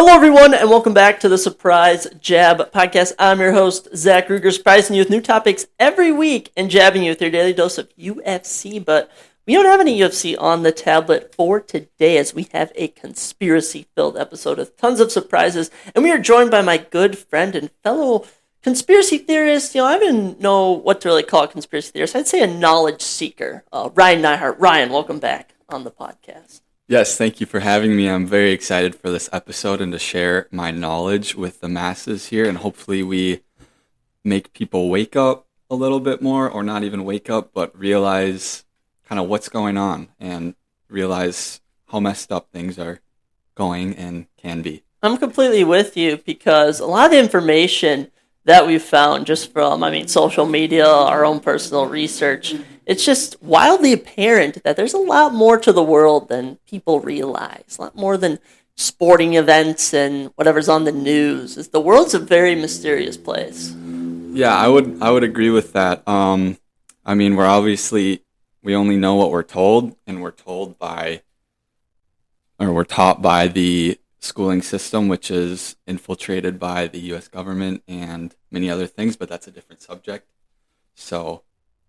Hello, everyone, and welcome back to the Surprise Jab Podcast. I'm your host, Zach Ruger, surprising you with new topics every week and jabbing you with your daily dose of UFC. But we don't have any UFC on the tablet for today, as we have a conspiracy-filled episode with tons of surprises. And we are joined by my good friend and fellow conspiracy theorist. I don't know what to really call a conspiracy theorist. I'd say a knowledge seeker, Ryan Neihart. Ryan, welcome back on the podcast. Yes, thank you for having me. I'm very excited for this episode and to share my knowledge with the masses here. And hopefully we make people wake up a little bit more, or not even wake up, but realize kind of what's going on and realize how messed up things are going and can be. I'm completely with you, because a lot of the information that we've found just from, social media, our own personal research, it's just wildly apparent that there's a lot more to the world than people realize. A lot more than sporting events and whatever's on the news. The world's a very mysterious place. Yeah, I would agree with that. We only know what we're told, and we're taught by the schooling system, which is infiltrated by the U.S. government and many other things, but that's a different subject. So,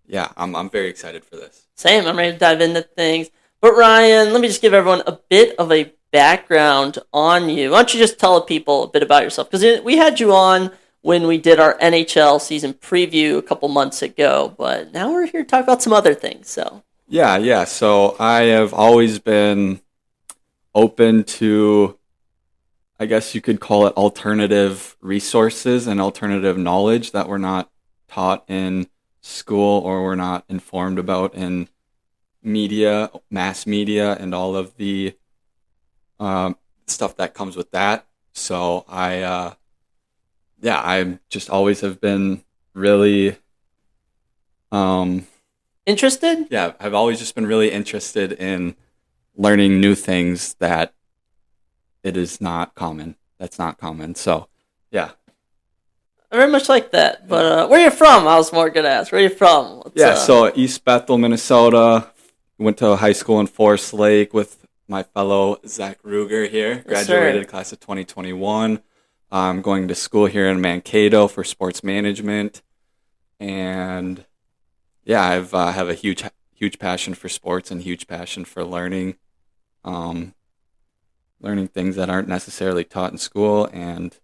yeah, I'm very excited for this. Same, I'm ready to dive into things. But Ryan, let me just give everyone a bit of a background on you. Why don't you just tell people a bit about yourself? Because we had you on when we did our NHL season preview a couple months ago, but now we're here to talk about some other things. So Yeah. So I have always been open to, I guess you could call it, alternative resources and alternative knowledge that we're not taught in school or we're not informed about in media, mass media, and all of the stuff that comes with that. So I just always have been really interested? Yeah, I've always just been really interested in learning new things that that's not common. So, yeah. I very much like that. But where are you from? I was more going to ask. Where are you from? So East Bethel, Minnesota. Went to high school in Forest Lake with my fellow Zach Ruger here. Graduated class of 2021. I'm going to school here in Mankato for sports management. And yeah, I have a huge passion for sports and huge passion for learning things that aren't necessarily taught in school and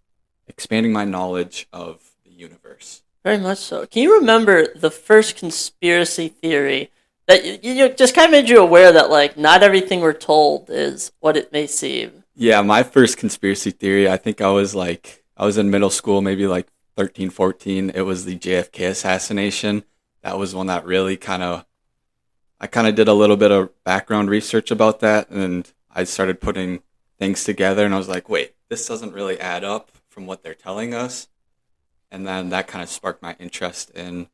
expanding my knowledge of the universe. Very much so. Can you remember the first conspiracy theory that you just kind of made you aware that not everything we're told is what it may seem? Yeah, my first conspiracy theory, I think I was in middle school, maybe 13, 14. It was the JFK assassination. That was one that really I did a little bit of background research about that, and I started putting things together, and I was like, wait, this doesn't really add up from what they're telling us. And then that kind of sparked my interest in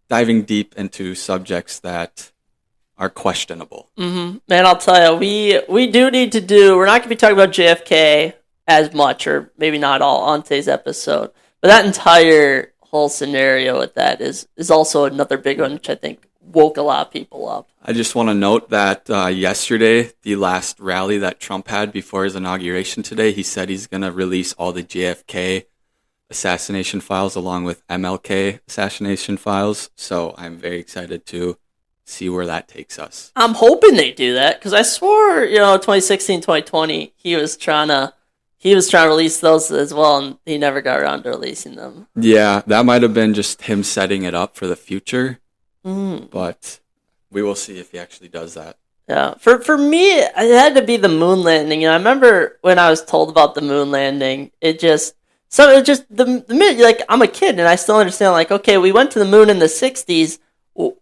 diving deep into subjects that are questionable. Mm-hmm. Man, I'll tell you, we do need to we're not going to be talking about JFK as much, or maybe not all, on today's episode. But that entire whole scenario with that is also another big one, which I think woke a lot of people up. I just want to note that yesterday, the last rally that Trump had before his inauguration today, he said he's going to release all the JFK assassination files along with MLK assassination files. So I'm very excited to see where that takes us. I'm hoping they do that, because I swore, 2016, 2020, he was trying to release those as well, and he never got around to releasing them. Yeah, that might have been just him setting it up for the future. But we will see if he actually does that. Yeah, for me, it had to be the moon landing. I remember when I was told about the moon landing, the minute, I'm a kid and I still understand, okay, we went to the moon in the 60s.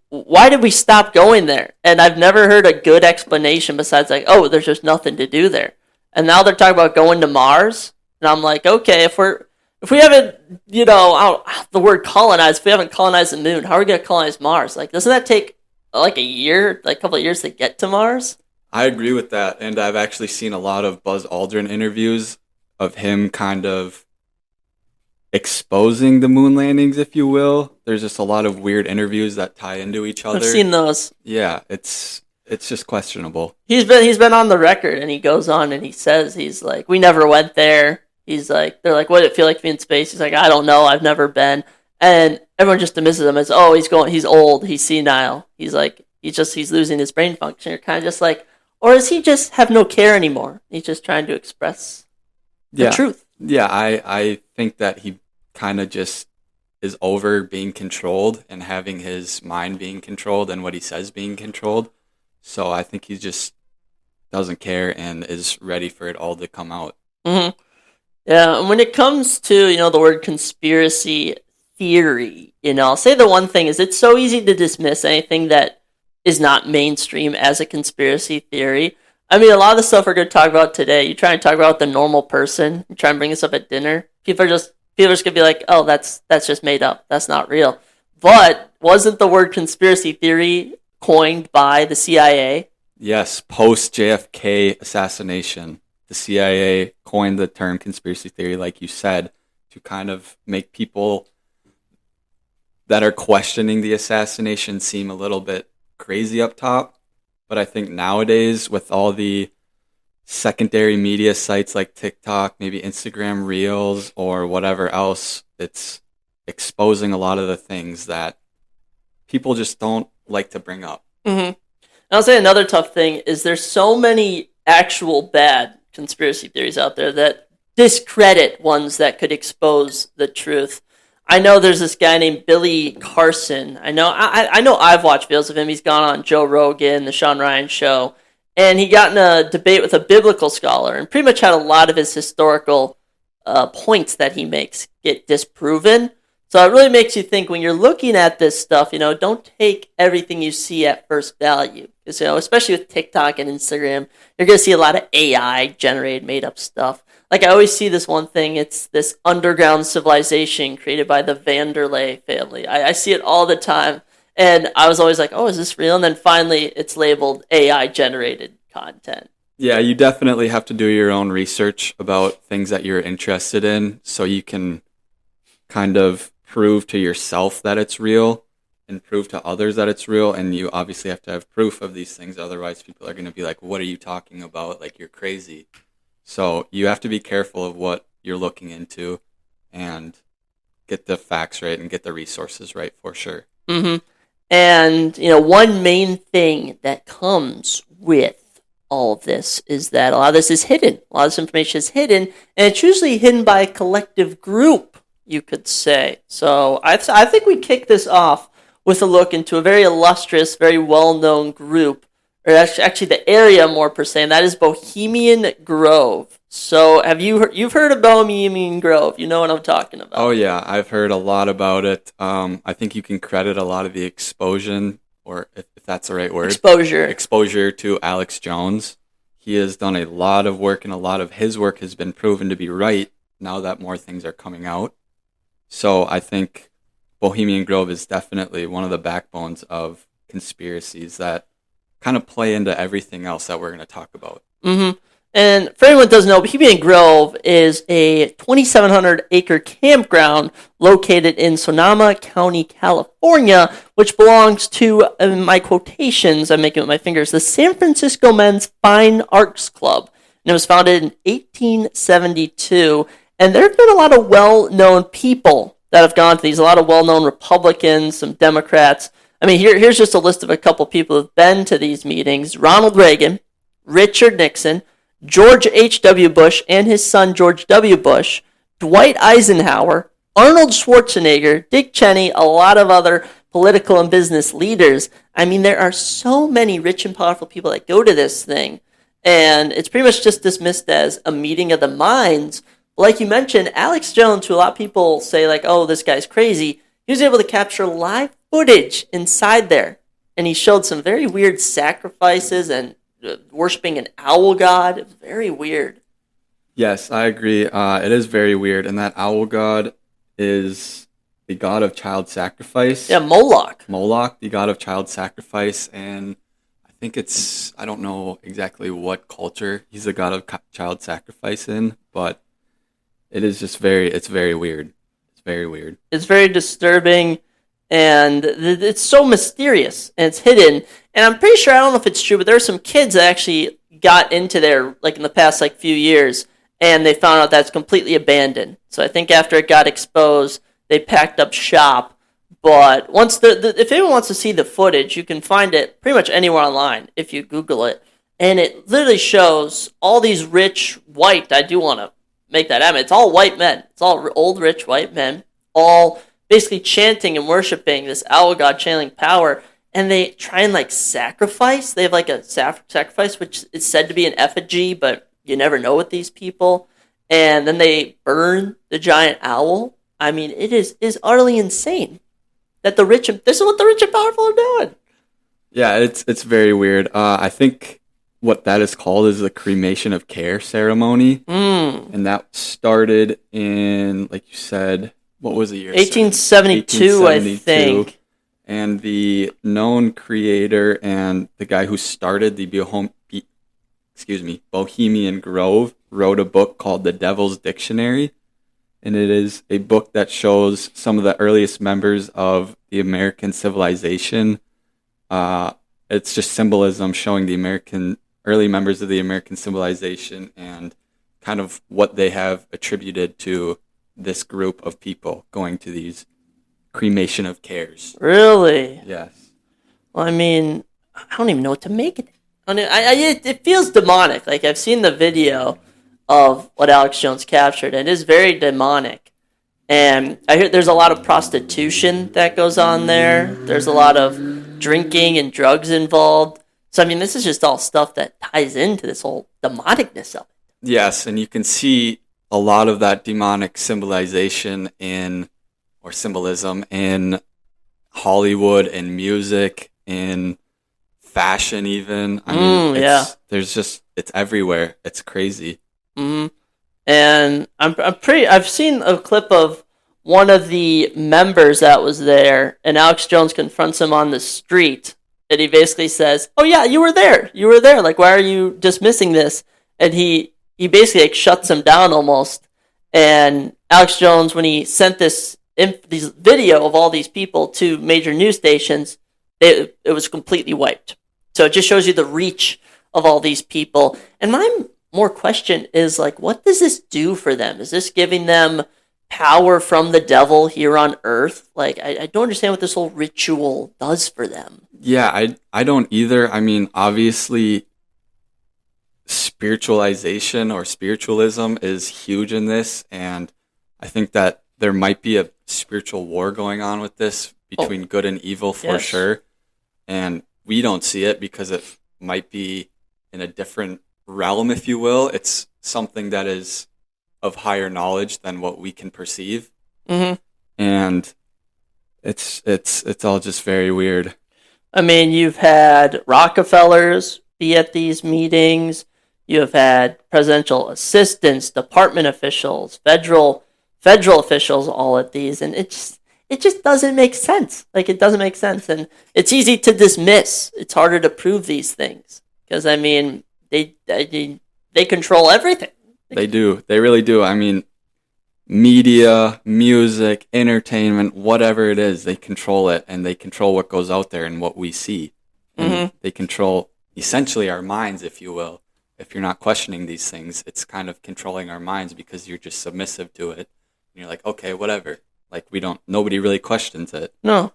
Why did we stop going there? And I've never heard a good explanation besides there's just nothing to do there. And now they're talking about going to Mars, and I'm like, okay, if we haven't, the word colonize, if we haven't colonized the moon, how are we going to colonize Mars? Doesn't that take a year, a couple of years to get to Mars? I agree with that, and I've actually seen a lot of Buzz Aldrin interviews of him kind of exposing the moon landings, if you will. There's just a lot of weird interviews that tie into each other. I've seen those. Yeah, it's it's just questionable. He's been on the record, and he goes on and he says he's like, we never went there. He's like, they're like, what did it feel like to be in space? He's like, I don't know, I've never been. And everyone just dismisses him as, oh, he's old, he's senile. He's like, he's losing his brain function. You're kind of just like, or does he just have no care anymore? He's just trying to express the truth. Yeah, I think that he kind of just is over being controlled and having his mind being controlled and what he says being controlled. So I think he just doesn't care and is ready for it all to come out. Mm-hmm. Yeah, and when it comes to, the word conspiracy theory, I'll say the one thing is it's so easy to dismiss anything that is not mainstream as a conspiracy theory. I mean, a lot of the stuff we're going to talk about today, you try and talk about the normal person, you try and bring this up at dinner, people are just going to be like, oh, that's just made up. That's not real. But wasn't the word conspiracy theory coined by the CIA? Yes, post JFK assassination, the CIA coined the term conspiracy theory, like you said, to kind of make people that are questioning the assassination seem a little bit crazy up top. But I think nowadays, with all the secondary media sites like TikTok, maybe Instagram Reels, or whatever else, it's exposing a lot of the things that people just don't like to bring up. Mm-hmm. I'll say another tough thing is there's so many actual bad conspiracy theories out there that discredit ones that could expose the truth. I know there's this guy named Billy Carson. I know I've watched videos of him. He's gone on Joe Rogan, the Sean Ryan show, and he got in a debate with a biblical scholar and pretty much had a lot of his historical points that he makes get disproven. So it really makes you think when you're looking at this stuff, don't take everything you see at first value. Because, especially with TikTok and Instagram, you're going to see a lot of AI generated, made up stuff. Like I always see this one thing, it's this underground civilization created by the Vanderlei family. I see it all the time. And I was always like, oh, is this real? And then finally it's labeled AI generated content. Yeah, you definitely have to do your own research about things that you're interested in so you can kind of prove to yourself that it's real and prove to others that it's real. And you obviously have to have proof of these things. Otherwise, people are going to be like, what are you talking about? Like, you're crazy. So you have to be careful of what you're looking into and get the facts right and get the resources right for sure. Mm-hmm. And, one main thing that comes with all of this is that a lot of this is hidden. A lot of this information is hidden, and it's usually hidden by a collective group, you could say. So I think we kick this off with a look into a very illustrious, very well-known group, or actually the area more per se, and that is Bohemian Grove. So you've heard of Bohemian Grove? You know what I'm talking about. Oh yeah, I've heard a lot about it. I think you can credit a lot of the exposure, or if that's the right word. Exposure to Alex Jones. He has done a lot of work, and a lot of his work has been proven to be right now that more things are coming out. So I think Bohemian Grove is definitely one of the backbones of conspiracies that kind of play into everything else that we're going to talk about. Mm-hmm. And for anyone who doesn't know, Bohemian Grove is a 2,700-acre campground located in Sonoma County, California, which belongs to, in my quotations, I'm making with my fingers, the San Francisco Men's Fine Arts Club. And it was founded in 1872. And there have been a lot of well-known people that have gone to these, a lot of well-known Republicans, some Democrats. I mean, here's just a list of a couple people who've been to these meetings. Ronald Reagan, Richard Nixon, George H.W. Bush and his son George W. Bush, Dwight Eisenhower, Arnold Schwarzenegger, Dick Cheney, a lot of other political and business leaders. I mean, there are so many rich and powerful people that go to this thing, and it's pretty much just dismissed as a meeting of the minds. Like you mentioned, Alex Jones, who a lot of people say, like, oh, this guy's crazy, he was able to capture live footage inside there, and he showed some very weird sacrifices and worshiping an owl god. It was very weird. Yes, I agree. It is very weird, and that owl god is the god of child sacrifice. Yeah, Moloch. Moloch, the god of child sacrifice, and I think I don't know exactly what culture he's the god of child sacrifice in, but it is just it's very weird. It's very weird. It's very disturbing, and it's so mysterious, and it's hidden. And I'm pretty sure, I don't know if it's true, but there are some kids that actually got into there like in the past like few years, and they found out that's completely abandoned. So I think after it got exposed, they packed up shop. But once if anyone wants to see the footage, you can find it pretty much anywhere online if you Google it, and it literally shows all these rich white. I do want to make that happen. It's all white men. It's all old rich white men, all basically chanting and worshiping this owl god, channeling power. And they try and like sacrifice. They have like a sacrifice, which is said to be an effigy, but you never know with these people. And then they burn the giant owl. I mean, it is utterly insane that this is what the rich and powerful are doing. Yeah, it's very weird. I think what that is called is the cremation of care ceremony, and that started in, like you said, what was the year? 1872, I think. And the known creator and the guy who started the Bohemian Grove wrote a book called The Devil's Dictionary. And it is a book that shows some of the earliest members of the American civilization. It's just symbolism showing the early members of the American civilization and kind of what they have attributed to this group of people going to these cremation of cares. Really? Yes. Well, I mean, I don't even know what to make it. I mean, it feels demonic. Like, I've seen the video of what Alex Jones captured, and it is very demonic. And I hear there's a lot of prostitution that goes on there. There's a lot of drinking and drugs involved. So, I mean, this is just all stuff that ties into this whole demonicness of it. Yes, and you can see a lot of that demonic symbolism in Hollywood and music, in fashion even. I mean, it's everywhere. It's crazy. Mm-hmm. And I've seen a clip of one of the members that was there, and Alex Jones confronts him on the street, and he basically says, "Oh yeah, you were there. Like, why are you dismissing this?" And he basically like shuts him down almost. And Alex Jones, when he sent this video of all these people to major news stations, it was completely wiped. So it just shows you the reach of all these people. And my more question is, like, what does this do for them? Is this giving them power from the devil here on earth? Like, I don't understand what this whole ritual does for them. Yeah, I don't either. I mean, obviously, spiritualization or spiritualism is huge in this, and I think that there might be a spiritual war going on with this between good and evil for sure. And we don't see it because it might be in a different realm, if you will. It's something that is of higher knowledge than what we can perceive. Mm-hmm. And it's all just very weird. I mean, you've had Rockefellers be at these meetings. You have had presidential assistants, department officials, federal officials all at these, and it just doesn't make sense. Like, it doesn't make sense, and it's easy to dismiss. It's harder to prove these things because, I mean, they control everything. They do. They really do. I mean, media, music, entertainment, whatever it is, they control it, and they control what goes out there and what we see. And they control essentially our minds, if you will. If you're not questioning these things, it's kind of controlling our minds because you're just submissive to it. And you're like, okay, whatever. Like, nobody really questions it. No.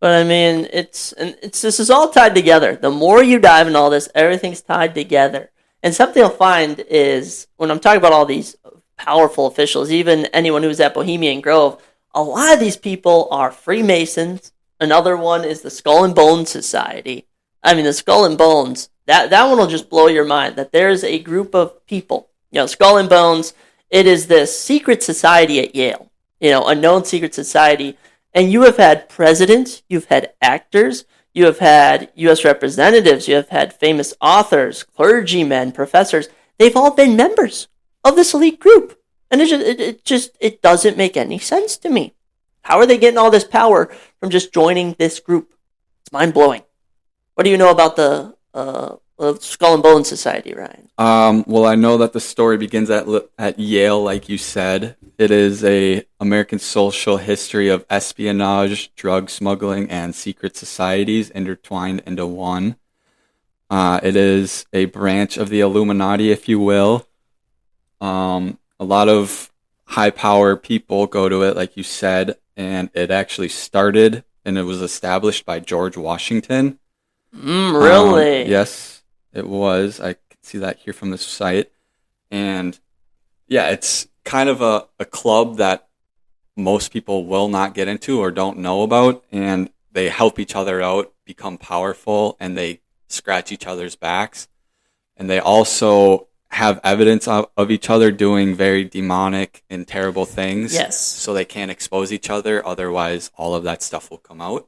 But I mean, this is all tied together. The more you dive into all this, everything's tied together. And something you'll find is, when I'm talking about all these powerful officials, even anyone who's at Bohemian Grove, a lot of these people are Freemasons. Another one is the Skull and Bones Society. I mean, the Skull and Bones, that one will just blow your mind, that there's a group of people, Skull and Bones, it is this secret society at Yale, a known secret society. And you have had presidents, you've had actors, you have had U.S. representatives, you have had famous authors, clergymen, professors. They've all been members of this elite group. And it doesn't make any sense to me. How are they getting all this power from just joining this group? It's mind-blowing. What do you know about the Skull and Bones Society, Ryan? Well, I know that the story begins at Yale, like you said. It is a American social history of espionage, drug smuggling, and secret societies intertwined into one. It is a branch of the Illuminati, if you will. A lot of high power people go to it, like you said, and it actually started and it was established by George Washington. Really? Yes, it was. I can see that here from this site. And yeah, it's kind of a club that most people will not get into or don't know about. And they help each other out, become powerful, and they scratch each other's backs. And they also have evidence of each other doing very demonic and terrible things. Yes. So they can't expose each other. Otherwise, all of that stuff will come out.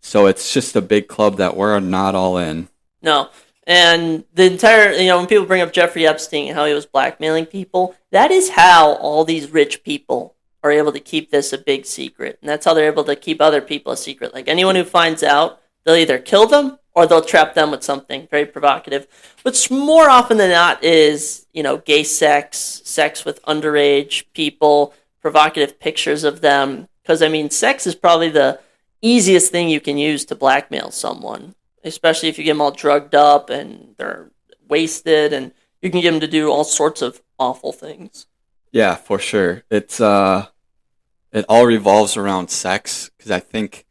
So it's just a big club that we're not all in. No. And the entire, when people bring up Jeffrey Epstein and how he was blackmailing people, that is how all these rich people are able to keep this a big secret. And that's how they're able to keep other people a secret. Like anyone who finds out, they'll either kill them or they'll trap them with something very provocative. Which more often than not is, gay sex with underage people, provocative pictures of them. Because, sex is probably the easiest thing you can use to blackmail someone, especially if you get them all drugged up and they're wasted, and you can get them to do all sorts of awful things. Yeah, for sure. It all revolves around sex, because I think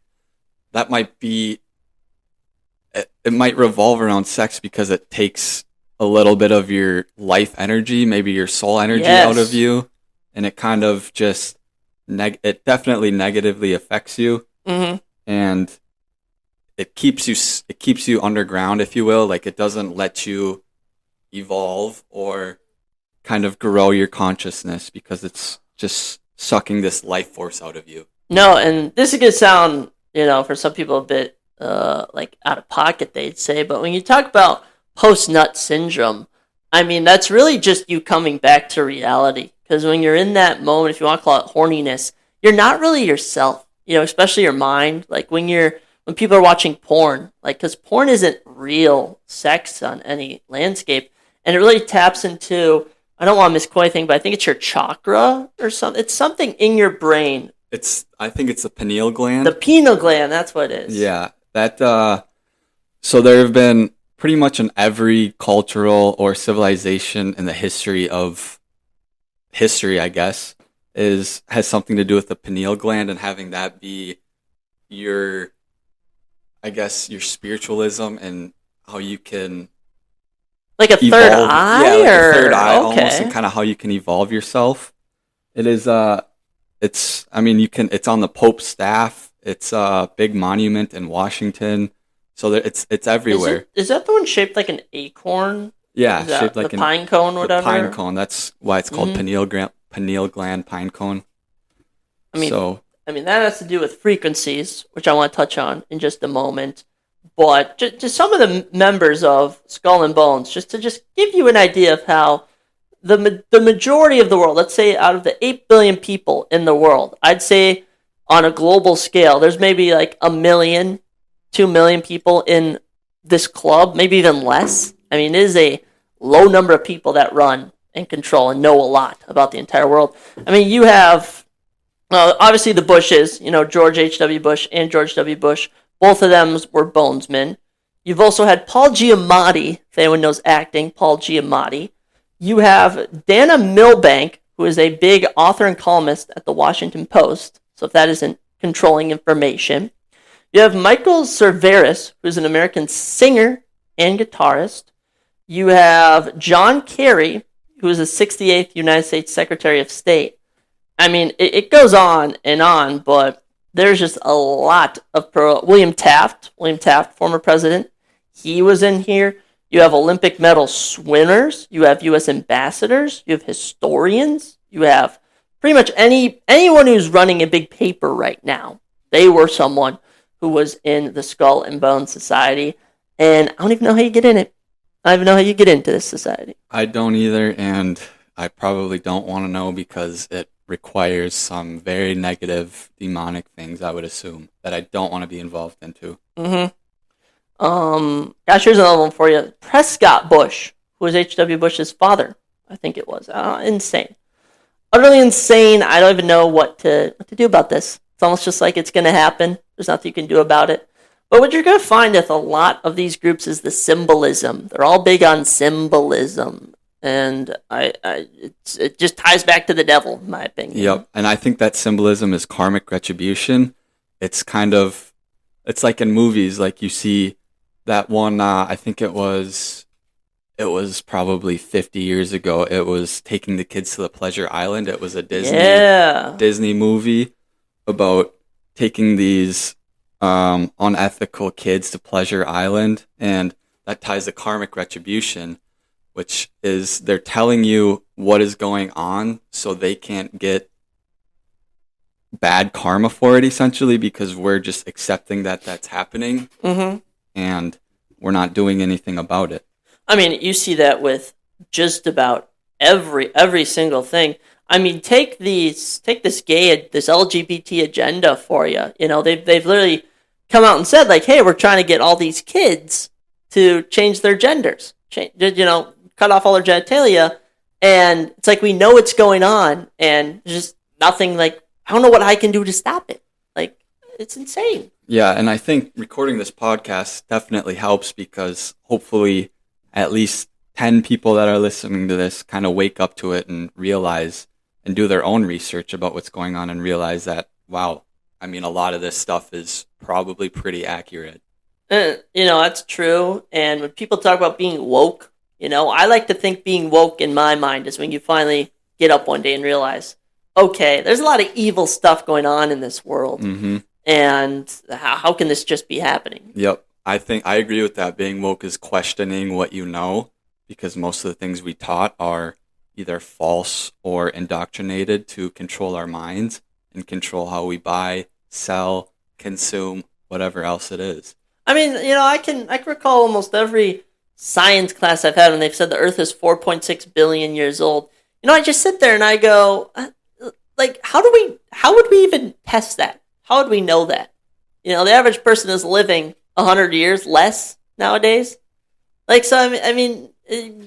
that might be, it might revolve around sex because it takes a little bit of your life energy, maybe your soul energy out of you, and it kind of just, it definitely negatively affects you. Mm-hmm. And it keeps you underground, if you will. Like, it doesn't let you evolve or kind of grow your consciousness because it's just sucking this life force out of you. No, and this is going to sound, for some people a bit like out of pocket, they'd say, but when you talk about post-nut syndrome, that's really just you coming back to reality. Because when you're in that moment, if you want to call it horniness, you're not really yourself. Especially your mind. Like when people are watching porn, because porn isn't real sex on any landscape, and it really taps into, I don't want to misquote anything, but I think it's your chakra or something. It's something in your brain. I think it's the pineal gland. The pineal gland, that's what it is. Yeah, that. So there have been pretty much in every cultural or civilization in the history, I guess, has something to do with the pineal gland, and having that be your spiritualism and how you can like a evolve. Third eye. Yeah, like a third eye, okay. Almost, and kind of how you can evolve yourself. It is it's on the Pope's staff. It's a big monument in Washington, so it's everywhere. Is that the one shaped like an acorn? Yeah, shaped like the pine cone, whatever. The pine cone. That's why it's called pineal gland pine cone. That has to do with frequencies, which I want to touch on in just a moment. But just some of the members of Skull and Bones, just to give you an idea of how the majority of the world, let's say out of the 8 billion people in the world, I'd say on a global scale, there's maybe like 1 million, 2 million people in this club, maybe even less. It is a low number of people that run and control and know a lot about the entire world. You have obviously the Bushes, George H.W. Bush and George W. Bush. Both of them were bonesmen. You've also had Paul Giamatti, if anyone knows acting, Paul Giamatti. You have Dana Milbank, who is a big author and columnist at the Washington Post, so if that isn't controlling information. You have Michael Cerveris, who's an American singer and guitarist. You have John Kerry, who is the 68th United States Secretary of State. It goes on, but there's just a lot of William Taft, former president, he was in here. You have Olympic medal swimmers. You have U.S. ambassadors. You have historians. You have pretty much anyone who's running a big paper right now. They were someone who was in the Skull and Bones Society, and I don't even know how you get in it. I don't even know how you get into this society. I don't either, and I probably don't want to know because it requires some very negative, demonic things, I would assume, that I don't want to be involved into. Mm-hmm. Gosh, here's another one for you. Prescott Bush, who was H.W. Bush's father, I think it was. Insane. Utterly insane. I don't even know what to do about this. It's almost just like it's going to happen. There's nothing you can do about it. But what you're going to find with a lot of these groups is the symbolism. They're all big on symbolism. And it just ties back to the devil, in my opinion. Yep. And I think that symbolism is karmic retribution. It's like in movies, like you see that one, I think it was probably 50 years ago. It was Taking the Kids to the Pleasure Island. It was a Disney movie about taking these unethical kids to Pleasure Island, and that ties to karmic retribution, which is they're telling you what is going on so they can't get bad karma for it, essentially, because we're just accepting that that's happening, and we're not doing anything about it. I mean, you see that with just about every single thing. I mean, take this LGBT agenda for you. You know, they've literally come out and said, like, hey, we're trying to get all these kids to change their genders, cut off all their genitalia, and it's like we know what's going on, and just nothing. Like, I don't know what I can do to stop it. Like, it's insane. Yeah, and I think recording this podcast definitely helps because hopefully at least 10 people that are listening to this kind of wake up to it and realize and do their own research about what's going on and realize that, wow, I mean, a lot of this stuff is probably pretty accurate. That's true. And when people talk about being woke, I like to think being woke in my mind is when you finally get up one day and realize, okay, there's a lot of evil stuff going on in this world. Mm-hmm. And how can this just be happening? Yep. I think I agree with that. Being woke is questioning what you know, because most of the things we taught are either false or indoctrinated to control our minds and control how we buy, sell, consume, whatever else it is. I mean, I can recall almost every science class I've had when they've said the Earth is 4.6 billion years old. I just sit there and I go, like, how would we even test that? How would we know that? The average person is living 100 years less nowadays. Like, so I mean,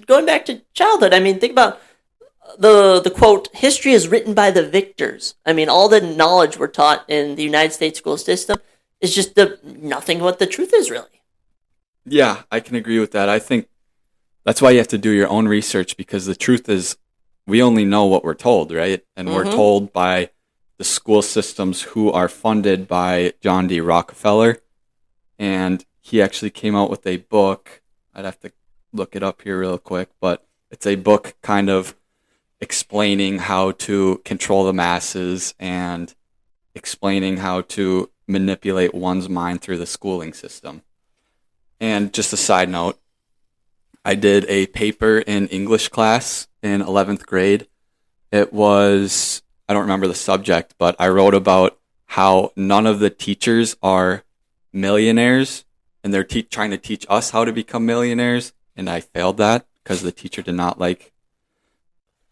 going back to childhood, I mean, think about the quote, history is written by the victors. I mean, all the knowledge we're taught in the United States school system is just nothing what the truth is, really. Yeah, I can agree with that. I think that's why you have to do your own research, because the truth is we only know what we're told, right? And we're told by the school systems who are funded by John D. Rockefeller. And he actually came out with a book. I'd have to look it up here real quick, but it's a book kind of explaining how to control the masses and explaining how to manipulate one's mind through the schooling system. And just a side note, I did a paper in English class in 11th grade. It was, I don't remember the subject, but I wrote about how none of the teachers are millionaires, and they're trying to teach us how to become millionaires, and I failed that because the teacher did not like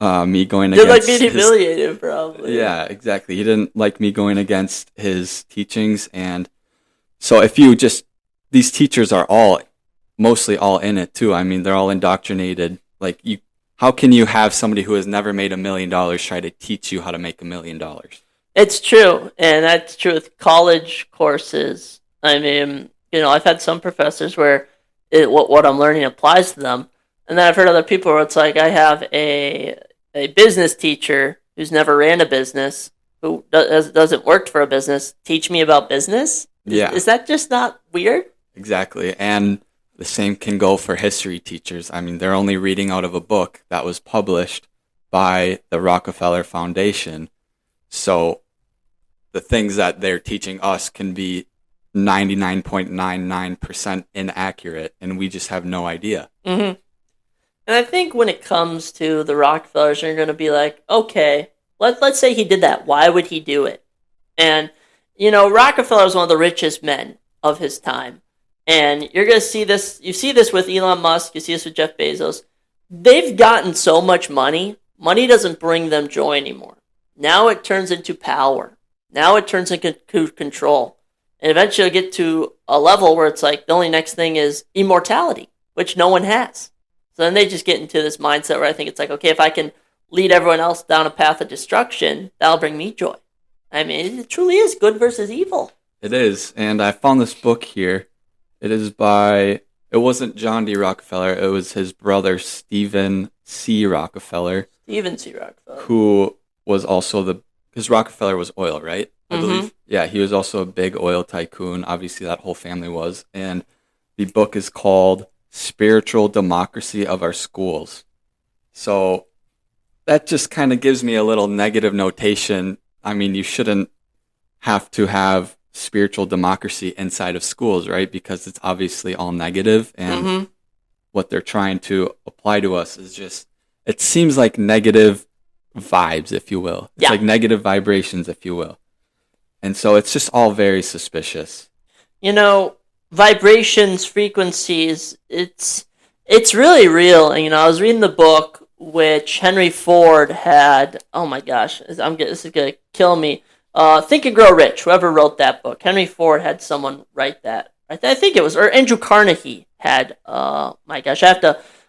me going against. Did like being humiliated, probably. Yeah, exactly. He didn't like me going against his teachings, and so if you just, these teachers are mostly all in it too. I mean, they're all indoctrinated. Like, how can you have somebody who has never made $1 million try to teach you how to make $1 million? It's true, and that's true with college courses. I mean, I've had some professors where what I'm learning applies to them, and then I've heard other people where it's like, I have a business teacher who's never ran a business, who doesn't work for a business, teach me about business? Yeah. Is that just not weird? Exactly, and the same can go for history teachers. I mean, they're only reading out of a book that was published by the Rockefeller Foundation, so the things that they're teaching us can be 99.99% inaccurate, and we just have no idea. Mm-hmm. And I think when it comes to the Rockefellers, you're going to be like, okay, let's say he did that. Why would he do it? And, Rockefeller is one of the richest men of his time. And you're going to see this. You see this with Elon Musk. You see this with Jeff Bezos. They've gotten so much money. Money doesn't bring them joy anymore. Now it turns into power. Now it turns into control. And eventually you'll get to a level where it's like the only next thing is immortality, which no one has. So then they just get into this mindset where I think it's like, okay, if I can lead everyone else down a path of destruction, that'll bring me joy. I mean, it truly is good versus evil. It is. And I found this book here. It wasn't John D. Rockefeller, it was his brother, Stephen C. Rockefeller. Stephen C. Rockefeller. Who was also because Rockefeller was oil, right? I believe. Yeah, he was also a big oil tycoon. Obviously, that whole family was. And the book is called Spiritual Democracy of Our Schools. So that just kind of gives me a little negative notation. I mean, you shouldn't have to have spiritual democracy inside of schools, right? Because it's obviously all negative, and what they're trying to apply to us is just, it seems like negative vibes, if you will. It's like negative vibrations, if you will. And so it's just all very suspicious. You know, vibrations, frequencies, it's really real. And, I was reading the book which Henry Ford had. Oh my gosh, this is gonna kill me. Think and Grow Rich. Whoever wrote that book, Henry Ford had someone write that. I think it was, or Andrew Carnegie had. My gosh, I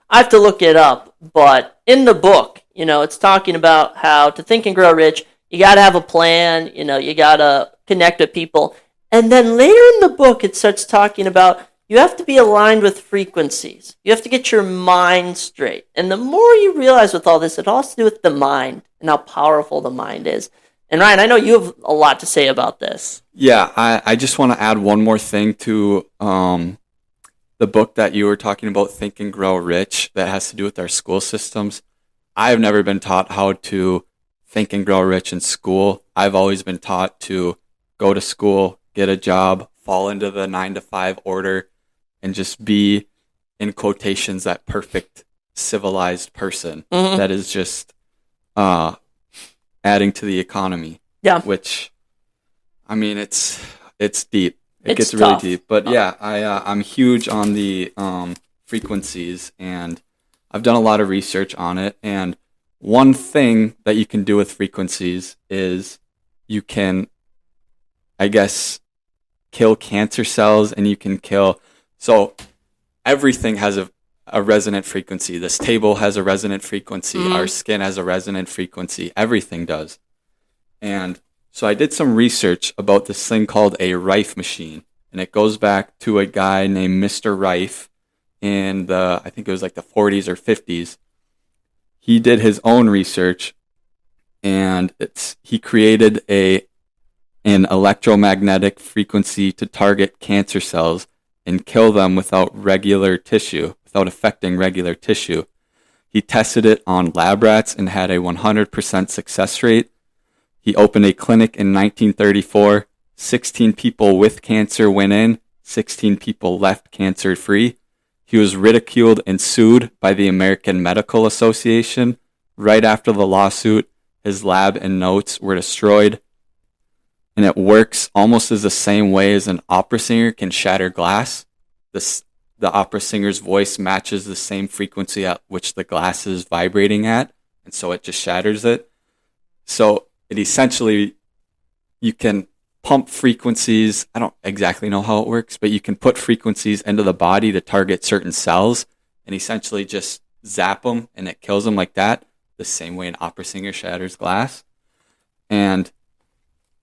have to look it up. But in the book, it's talking about how to think and grow rich. You got to have a plan. You got to connect with people. And then later in the book, it starts talking about you have to be aligned with frequencies. You have to get your mind straight. And the more you realize with all this, it all has to do with the mind and how powerful the mind is. And Ryan, I know you have a lot to say about this. Yeah, I just want to add one more thing to the book that you were talking about, Think and Grow Rich, that has to do with our school systems. I've never been taught how to think and grow rich in school. I've always been taught to go to school, get a job, fall into the 9-to-5 order, and just be, in quotations, that perfect civilized person that is just adding to the economy. Yeah. Which, I mean, it's deep. It gets really deep. But yeah, I'm huge on the frequencies, and I've done a lot of research on it. And one thing that you can do with frequencies is you can, I guess, kill cancer cells, and you can kill. So everything has a resonant frequency. This table has a resonant frequency. Our skin has a resonant frequency. Everything does. And so I did some research about this thing called a Rife machine. And it goes back to a guy named Mr. Rife in I think it was like the 40s or 50s. He did his own research, and he created an electromagnetic frequency to target cancer cells and kill them without affecting regular tissue. He tested it on lab rats and had a 100% success rate. He opened a clinic in 1934. 16 people with cancer went in, 16 people left cancer-free. He was ridiculed and sued by the American Medical Association. Right after the lawsuit, his lab and notes were destroyed. And it works almost as the same way as an opera singer can shatter glass. The opera singer's voice matches the same frequency at which the glass is vibrating at, and so it just shatters it. So it essentially, you can pump frequencies. I don't exactly know how it works, but you can put frequencies into the body to target certain cells and essentially just zap them, and it kills them like that, the same way an opera singer shatters glass. And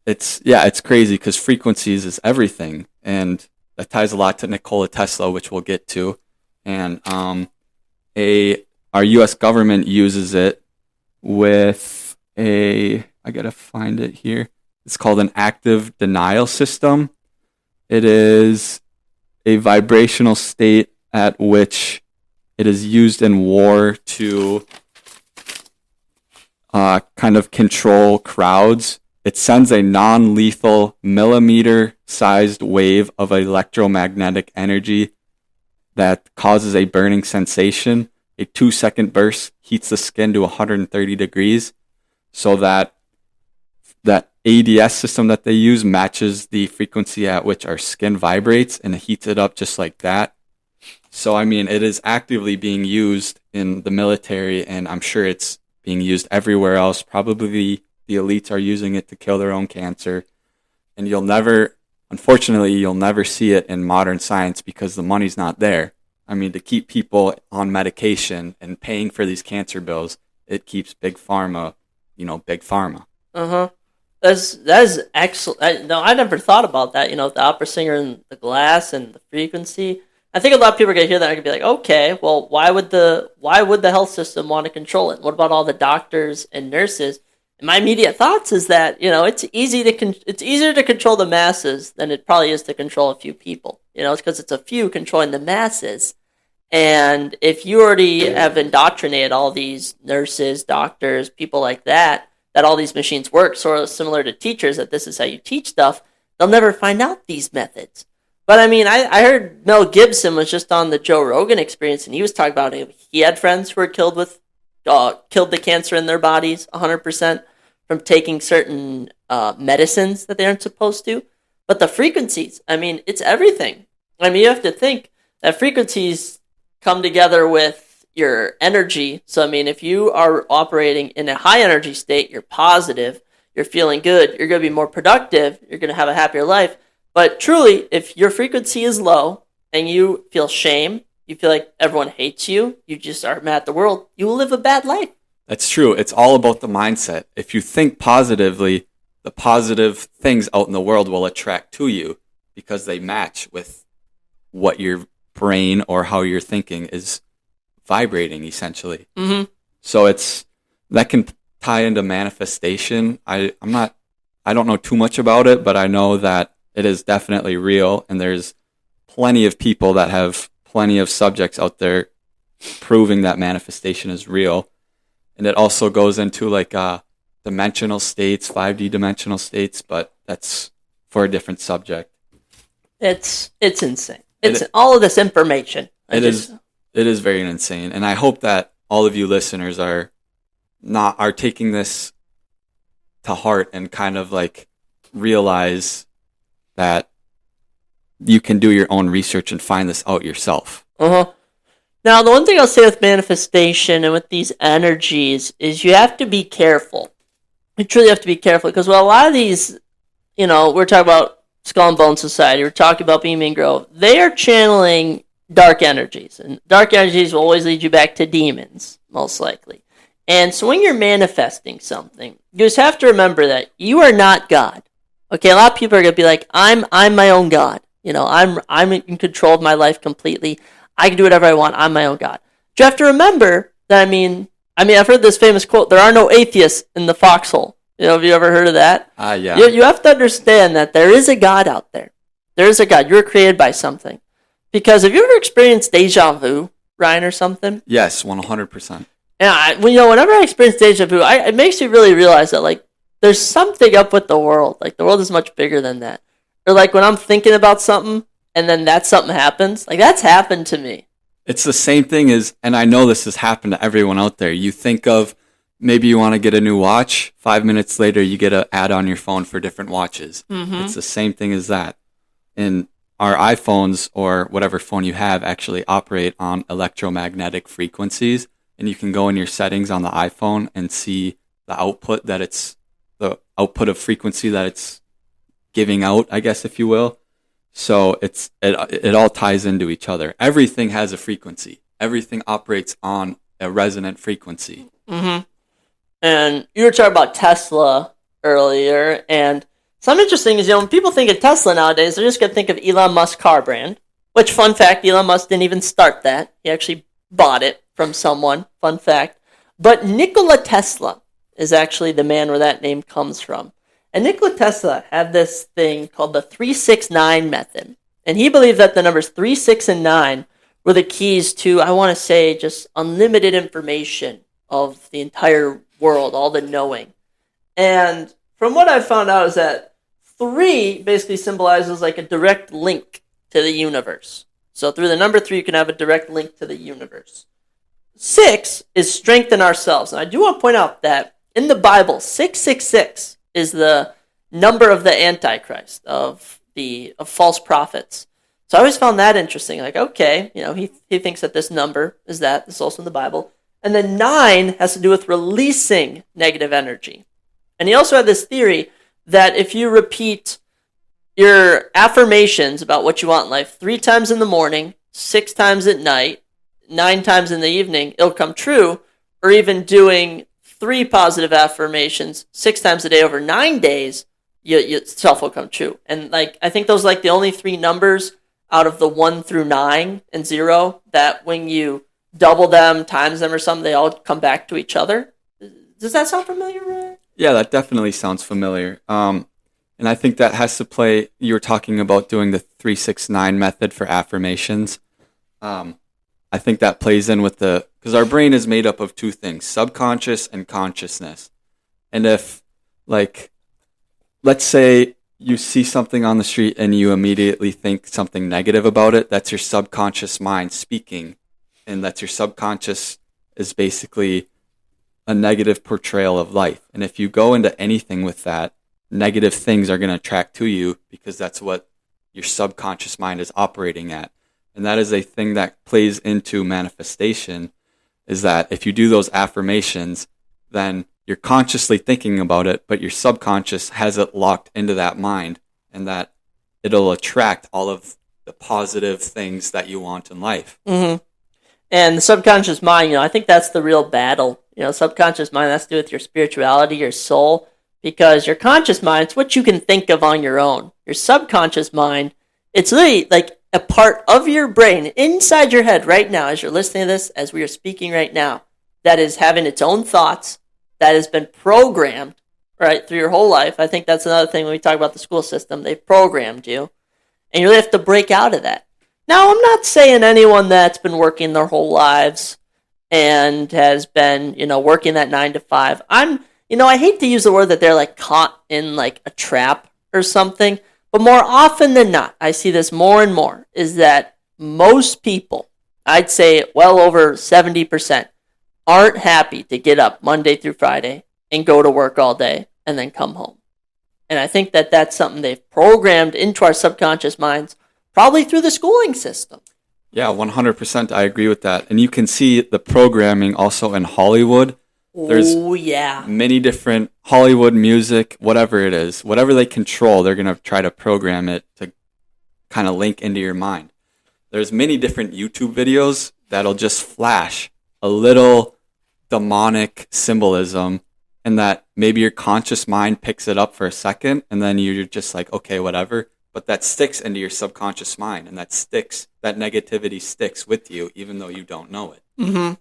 it's crazy because frequencies is everything, and that ties a lot to Nikola Tesla, which we'll get to. And our U.S. government uses it with I gotta find it here. It's called an active denial system. It is a vibrational state at which it is used in war to kind of control crowds. It sends a non-lethal millimeter-sized wave of electromagnetic energy that causes a burning sensation. A 2-second burst heats the skin to 130 degrees, so that ADS system that they use matches the frequency at which our skin vibrates, and it heats it up just like that. So, I mean, it is actively being used in the military, and I'm sure it's being used everywhere else. Probably the elites are using it to kill their own cancer, and you'll never Unfortunately, you'll never see it in modern science because the money's not there. I mean, to keep people on medication and paying for these cancer bills, it keeps big pharma, big pharma. Uh-huh. That is excellent. No, I never thought about that. The opera singer and the glass and the frequency. I think a lot of people are gonna hear that and gonna be like, okay, well, why would the health system want to control it? What about all the doctors and nurses? And my immediate thoughts is that it's easier to control the masses than it probably is to control a few people. It's because it's a few controlling the masses. And if you already have indoctrinated all these nurses, doctors, people like that all these machines work, sort of similar to teachers, that this is how you teach stuff, they'll never find out these methods. But I mean, I heard Mel Gibson was just on the Joe Rogan Experience, and he was talking about it. He had friends who were killed the cancer in their bodies 100% from taking certain medicines that they aren't supposed to. But the frequencies, I mean, it's everything. I mean, you have to think that frequencies come together with your energy. So, I mean, if you are operating in a high energy state, you're positive, you're feeling good, you're going to be more productive, you're going to have a happier life. But truly, if your frequency is low and you feel shame, you feel like everyone hates you, you just are mad at the world, you will live a bad life. That's true. It's all about the mindset. If you think positively, the positive things out in the world will attract to you because they match with what your brain or how you're thinking is vibrating, essentially. Mm-hmm. So that can tie into manifestation. I don't know too much about it, but I know that it is definitely real, and there's plenty of people that have plenty of subjects out there proving that manifestation is real. And it also goes into like dimensional states, 5D dimensional states, but that's for a different subject. It's insane. It's all of this information. It is very insane, and I hope that all of you listeners are taking this to heart and kind of like realize that you can do your own research and find this out yourself. Uh-huh. Now, the one thing I'll say with manifestation and with these energies is you have to be careful. You truly have to be careful because a lot of these, we're talking about Skull and Bone Society, we're talking about Bohemian Grove, they are channeling dark energies, and dark energies will always lead you back to demons, most likely. And so when you're manifesting something, you just have to remember that you are not God. Okay, a lot of people are gonna be like, I'm my own God. I'm in control of my life completely. I can do whatever I want. I'm my own God. But you have to remember that. I mean, I've heard this famous quote: "There are no atheists in the foxhole." Have you ever heard of that? Yeah. You have to understand that there is a God out there. There is a God. You're created by something. Because have you ever experienced deja vu, Ryan, or something? Yes, 100%. Yeah, whenever I experience deja vu, it makes you really realize that, like, there's something up with the world. Like, the world is much bigger than that. Or, like, when I'm thinking about something, and then that something happens, like, that's happened to me. It's the same thing and I know this has happened to everyone out there. You think of, maybe you want to get a new watch, 5 minutes later, you get an ad on your phone for different watches. Mm-hmm. It's the same thing as that. And our iPhones or whatever phone you have actually operate on electromagnetic frequencies, and you can go in your settings on the iPhone and see the output of frequency that it's giving out, I guess, if you will. So it all ties into each other. Everything has a frequency. Everything operates on a resonant frequency. Mm-hmm. And you were talking about Tesla earlier, and something interesting is, when people think of Tesla nowadays, they're just going to think of Elon Musk's car brand, which, fun fact, Elon Musk didn't even start that. He actually bought it from someone, fun fact. But Nikola Tesla is actually the man where that name comes from. And Nikola Tesla had this thing called the 369 method. And he believed that the numbers 3, 6, and 9 were the keys to, I want to say, just unlimited information of the entire world, all the knowing. And from what I've found out is that 3 basically symbolizes like a direct link to the universe. So through the number 3, you can have a direct link to the universe. 6 is strengthen ourselves. And I do want to point out that in the Bible, 666 is the number of the Antichrist, of false prophets. So I always found that interesting. Like, okay, he thinks that this number is that. This is also in the Bible. And then 9 has to do with releasing negative energy. And he also had this theory that if you repeat your affirmations about what you want in life 3 times in the morning, 6 times at night, 9 times in the evening, it'll come true, or even doing 3 positive affirmations 6 times a day over 9 days, yourself will come true. And like I think those are like the only 3 numbers out of the 1 through 9 and 0 that when you double them, times them, or something, they all come back to each other. Does that sound familiar, Ryan? Yeah, that definitely sounds familiar. And I think that has to play. You were talking about doing the 3-6-9 method for affirmations. I think that plays in with because our brain is made up of 2 things, subconscious and consciousness. And if, like, let's say you see something on the street and you immediately think something negative about it, that's your subconscious mind speaking. And that's your subconscious is basically a negative portrayal of life. And if you go into anything with that, negative things are going to attract to you because that's what your subconscious mind is operating at. And that is a thing that plays into manifestation, is that if you do those affirmations, then you're consciously thinking about it, but your subconscious has it locked into that mind, and that it'll attract all of the positive things that you want in life. Mm-hmm. And the subconscious mind, I think that's the real battle. Subconscious mind, that's to do with your spirituality, your soul, because your conscious mind, it's what you can think of on your own. Your subconscious mind, it's literally like a part of your brain inside your head right now as you're listening to this, as we are speaking right now, that is having its own thoughts, that has been programmed, right, through your whole life. I think that's another thing when we talk about the school system. They've programmed you, and you really have to break out of that. Now, I'm not saying anyone that's been working their whole lives and has been, working that 9 to 5. I hate to use the word that they're like caught in like a trap or something, but more often than not, I see this more and more, is that most people, I'd say well over 70%, aren't happy to get up Monday through Friday and go to work all day and then come home. And I think that that's something they've programmed into our subconscious minds, probably through the schooling system. Yeah, 100%. I agree with that. And you can see the programming also in Hollywood. There's many different Hollywood music, whatever it is, whatever they control, they're going to try to program it to kind of link into your mind. There's many different YouTube videos that'll just flash a little demonic symbolism, and that maybe your conscious mind picks it up for a second, and then you're just like, okay, whatever. But that sticks into your subconscious mind, and that negativity sticks with you, even though you don't know it. Mm-hmm.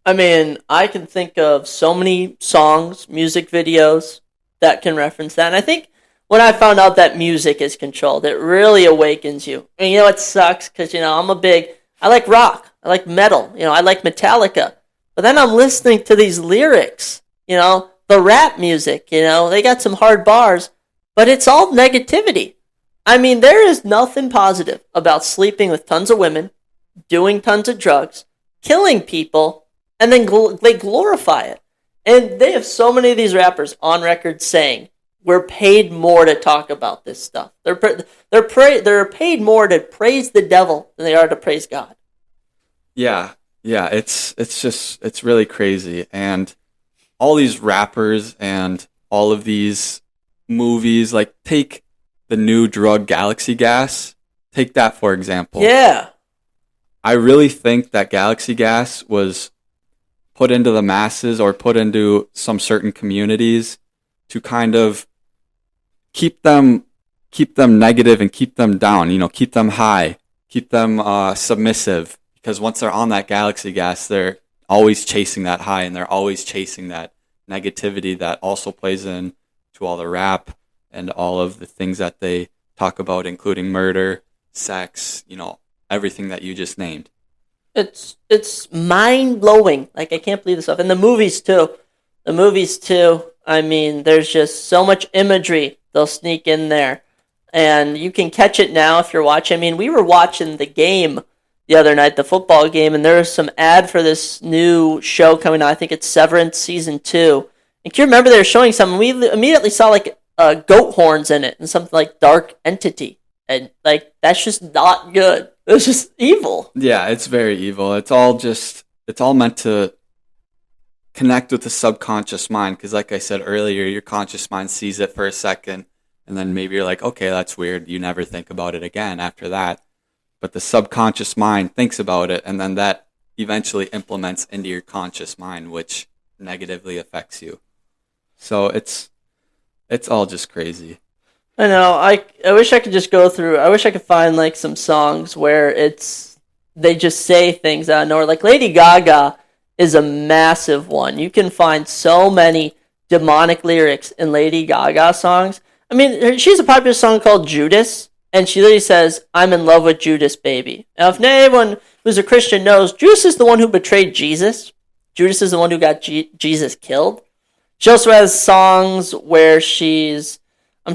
I mean, I can think of so many songs, music videos that can reference that. And I think when I found out that music is controlled, it really awakens you. And it sucks because, I like rock, I like metal, I like Metallica. But then I'm listening to these lyrics, the rap music, they got some hard bars, but it's all negativity. I mean, there is nothing positive about sleeping with tons of women, doing tons of drugs, killing people, and then they glorify it. And they have so many of these rappers on record saying, we're paid more to talk about this stuff. They're paid more to praise the devil than they are to praise God. Yeah, it's really crazy. And all these rappers and all of these movies, like take the new drug Galaxy Gas, take that for example. Yeah. I really think that Galaxy Gas was put into the masses or put into some certain communities to kind of keep them negative and keep them down, keep them high, keep them submissive, because once they're on that Galaxy Gas, they're always chasing that high, and they're always chasing that negativity that also plays in to all the rap and all of the things that they talk about, including murder, sex, everything that you just named. It's mind-blowing. Like, I can't believe this stuff. And the movies, too. I mean, there's just so much imagery they'll sneak in there. And you can catch it now if you're watching. I mean, we were watching the game the other night, the football game, and there was some ad for this new show coming out. I think it's Severance Season 2. And can you remember they were showing something? We immediately saw, like, goat horns in it and something like Dark Entity. And, like, that's just not good. It's just evil. Yeah, it's very evil. It's all meant to connect with the subconscious mind, because like I said earlier, your conscious mind sees it for a second, and then maybe you're like, okay, that's weird. You never think about it again after that. But the subconscious mind thinks about it, and then that eventually implements into your conscious mind, which negatively affects you. So it's all just crazy. I know. I wish I could just go through. I wish I could find like some songs where they just say things out of nowhere. Like Lady Gaga is a massive one. You can find so many demonic lyrics in Lady Gaga songs. I mean, she has a popular song called Judas, and she literally says, "I'm in love with Judas, baby." Now, if anyone who's a Christian knows, Judas is the one who betrayed Jesus. Judas is the one who got Jesus killed. She also has songs where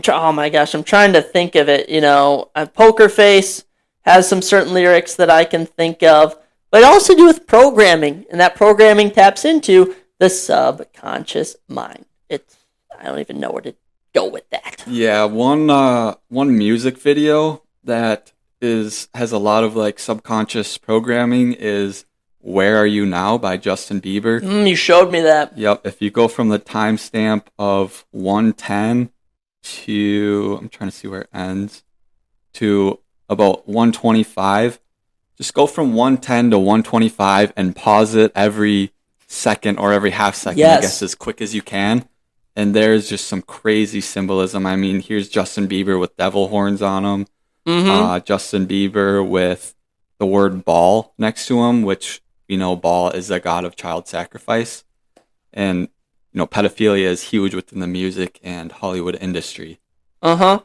oh my gosh, I'm trying to think of it. Poker Face has some certain lyrics that I can think of, but it also do with programming, and that programming taps into the subconscious mind. I don't even know where to go with that. Yeah, one music video that has a lot of like subconscious programming is "Where Are You Now" by Justin Bieber. You showed me that. Yep, if you go from the timestamp of 110 to, I'm trying to see where it ends, to about 125, just go from 110 to 125 and pause it every second or every half second, yes. I guess, as quick as you can. And there's just some crazy symbolism. I mean, here's Justin Bieber with devil horns on him. Mm-hmm. Justin Bieber with the word Baal next to him, which, Baal is a god of child sacrifice. And, pedophilia is huge within the music and Hollywood industry. Uh-huh.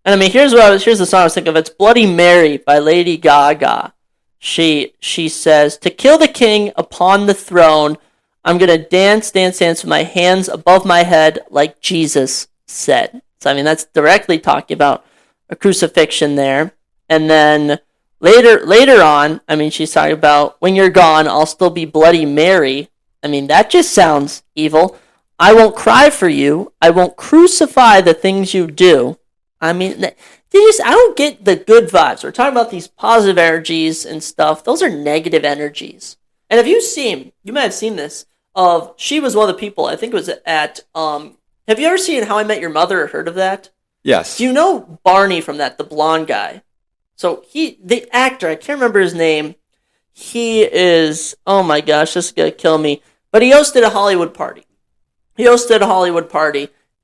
And I mean, here's the song I was thinking of. It's Bloody Mary by Lady Gaga. She says, "To kill the king upon the throne, I'm going to dance with my hands above my head like Jesus said." So, I mean, that's directly talking about a crucifixion there. And then later on, I mean, she's talking about, "When you're gone, I'll still be Bloody Mary." I mean, that just sounds evil. "I won't cry for you. I won't crucify the things you do." I mean, I don't get the good vibes. We're talking about these positive energies and stuff. Those are negative energies. And if you might have seen this, she was one of the people, I think it was at, have you ever seen How I Met Your Mother or heard of that? Yes. Do you know Barney from that, the blonde guy? So the actor, I can't remember his name. He is, oh my gosh, this is going to kill me. But he hosted a Hollywood party.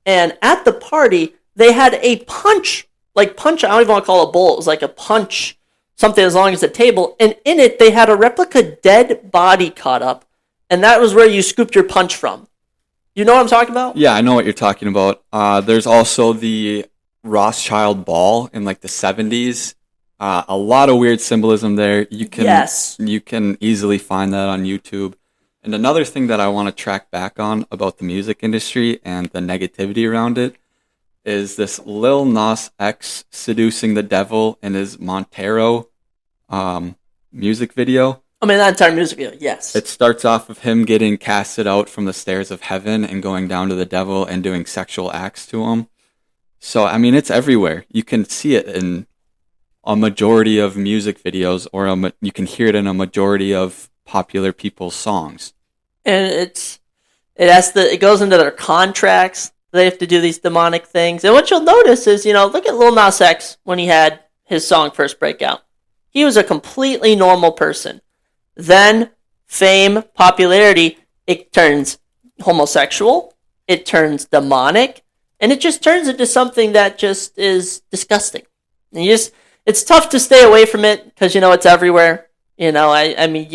And at the party, they had a punch, I don't even want to call it a bowl. It was like a punch, something as long as a table. And in it, they had a replica dead body caught up. And that was where you scooped your punch from. You know what I'm talking about? Yeah, I know what you're talking about. There's also the Rothschild ball in the 70s. A lot of weird symbolism there. You can easily find that on YouTube. And another thing that I want to track back on about the music industry and the negativity around it is this Lil Nas X seducing the devil in his Montero music video. I mean, that entire music video, yes. It starts off with him getting casted out from the stairs of heaven and going down to the devil and doing sexual acts to him. So, I mean, it's everywhere. You can see it in a majority of music videos, or you can hear it in a majority of popular people's songs. And it goes into their contracts. They have to do these demonic things. And what you'll notice is, look at Lil Nas X when he had his song first break out. He was a completely normal person. Then, fame, popularity, it turns homosexual, it turns demonic, and it just turns into something that just is disgusting. And it's tough to stay away from it because, it's everywhere. I mean,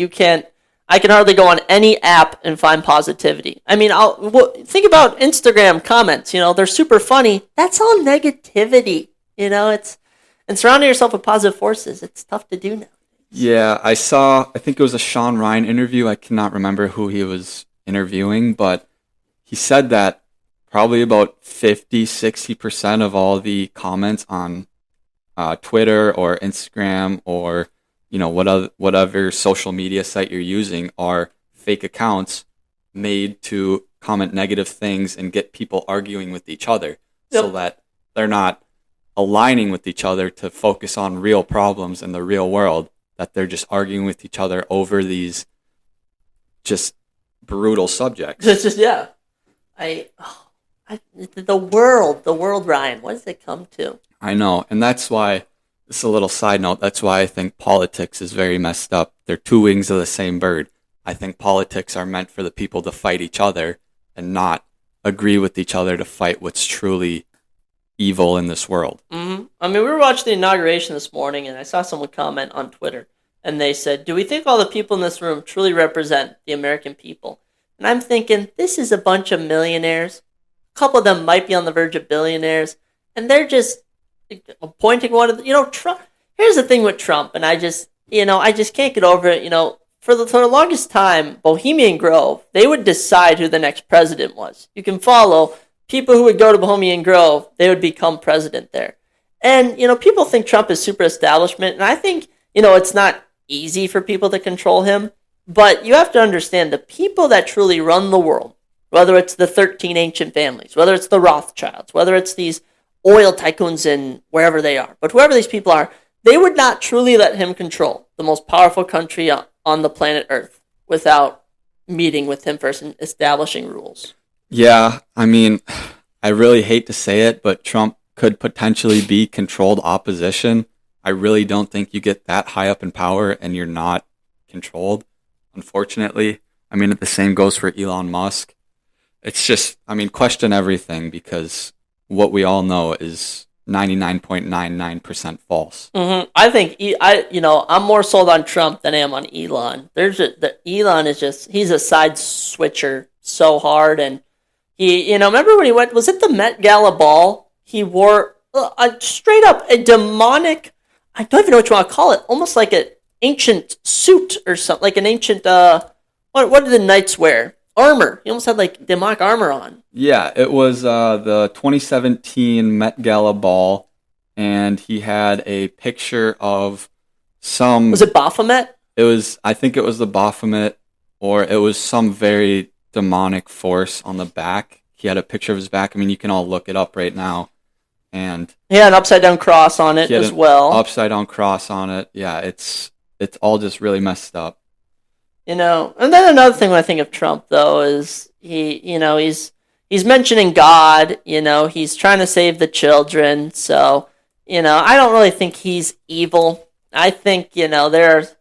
I can hardly go on any app and find positivity. I mean, think about Instagram comments, they're super funny. That's all negativity, and surrounding yourself with positive forces, it's tough to do now. Yeah, I think it was a Sean Ryan interview. I cannot remember who he was interviewing, but he said that probably about 50-60% of all the comments on Twitter or Instagram or whatever social media site you're using are fake accounts made to comment negative things and get people arguing with each other. Yep. So that they're not aligning with each other to focus on real problems in the real world, that they're just arguing with each other over these just brutal subjects. It's just, yeah. I the world, Ryan. What does it come to? I know, and that's why, this is a little side note, that's why I think politics is very messed up. They're two wings of the same bird. I think politics are meant for the people to fight each other and not agree with each other to fight what's truly evil in this world. Mm-hmm. I mean, we were watching the inauguration this morning, and I saw someone comment on Twitter, and they said, "Do we think all the people in this room truly represent the American people?" And I'm thinking, this is a bunch of millionaires. A couple of them might be on the verge of billionaires, and they're just appointing one of the, Trump. Here's the thing with Trump, and I just can't get over it. For the longest time, Bohemian Grove, they would decide who the next president was. You can follow people who would go to Bohemian Grove, they would become president there. And, people think Trump is super establishment, and I think, it's not easy for people to control him, but you have to understand the people that truly run the world, whether it's the 13 ancient families, whether it's the Rothschilds, whether it's these oil tycoons in wherever they are, but whoever these people are, they would not truly let him control the most powerful country on the planet Earth without meeting with him first and establishing rules. Yeah, I mean, I really hate to say it, but Trump could potentially be controlled opposition. I really don't think you get that high up in power and you're not controlled, unfortunately. I mean, the same goes for Elon Musk. It's just, question everything, because what we all know is 99.99% false. Mm-hmm. I think I'm more sold on Trump than I am on Elon. Elon is just, he's a side switcher so hard, and he, remember when he went, was it the Met Gala ball? He wore straight up a demonic, I don't even know what you want to call it, almost like an ancient suit or something, like an ancient, what did the knights wear? Armor. He almost had like demonic armor on. Yeah, it was the 2017 Met Gala ball, and he had a picture of some... Was it Baphomet? I think it was the Baphomet, or it was some very demonic force on the back. He had a picture of his back. You can all look it up right now. And he had an upside down cross on it as well. Upside down cross on it. Yeah, it's all just really messed up. And then another thing when I think of Trump, though, is he's mentioning God. He's trying to save the children. So, I don't really think he's evil. I think there's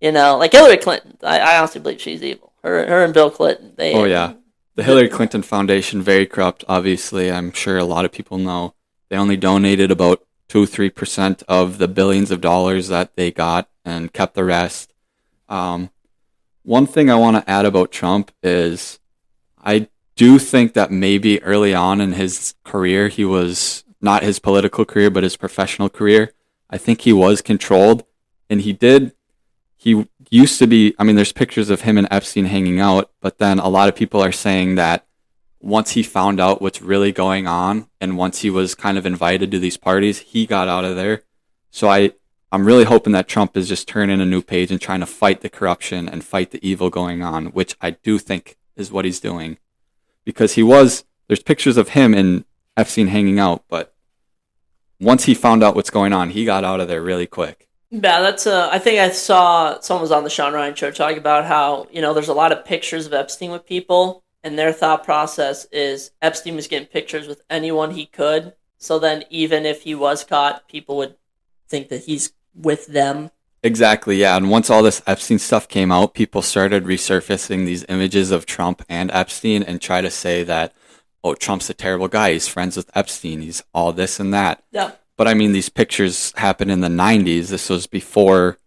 like Hillary Clinton. I honestly believe she's evil. Her and Bill Clinton. Oh yeah, the Hillary Clinton Foundation, very corrupt. Obviously, I'm sure a lot of people know. They only donated about 2-3% of the billions of dollars that they got and kept the rest. One thing I want to add about Trump is I do think that maybe early on in his career, he was not his political career, but his professional career. I think he was controlled, and he used to be, there's pictures of him and Epstein hanging out, but then a lot of people are saying that once he found out what's really going on, and once he was kind of invited to these parties, he got out of there. So I'm really hoping that Trump is just turning a new page and trying to fight the corruption and fight the evil going on, which I do think is what he's doing. Because there's pictures of him and Epstein hanging out, but once he found out what's going on, he got out of there really quick. Yeah, I think I saw someone was on the Sean Ryan show talking about how, there's a lot of pictures of Epstein with people, and their thought process is Epstein was getting pictures with anyone he could, so then even if he was caught, people would think that he's with them. Exactly, yeah. And once all this Epstein stuff came out, people started resurfacing these images of Trump and Epstein and try to say that, oh, Trump's a terrible guy. He's friends with Epstein. He's all this and that. Yeah. But these pictures happened in the 90s. This was before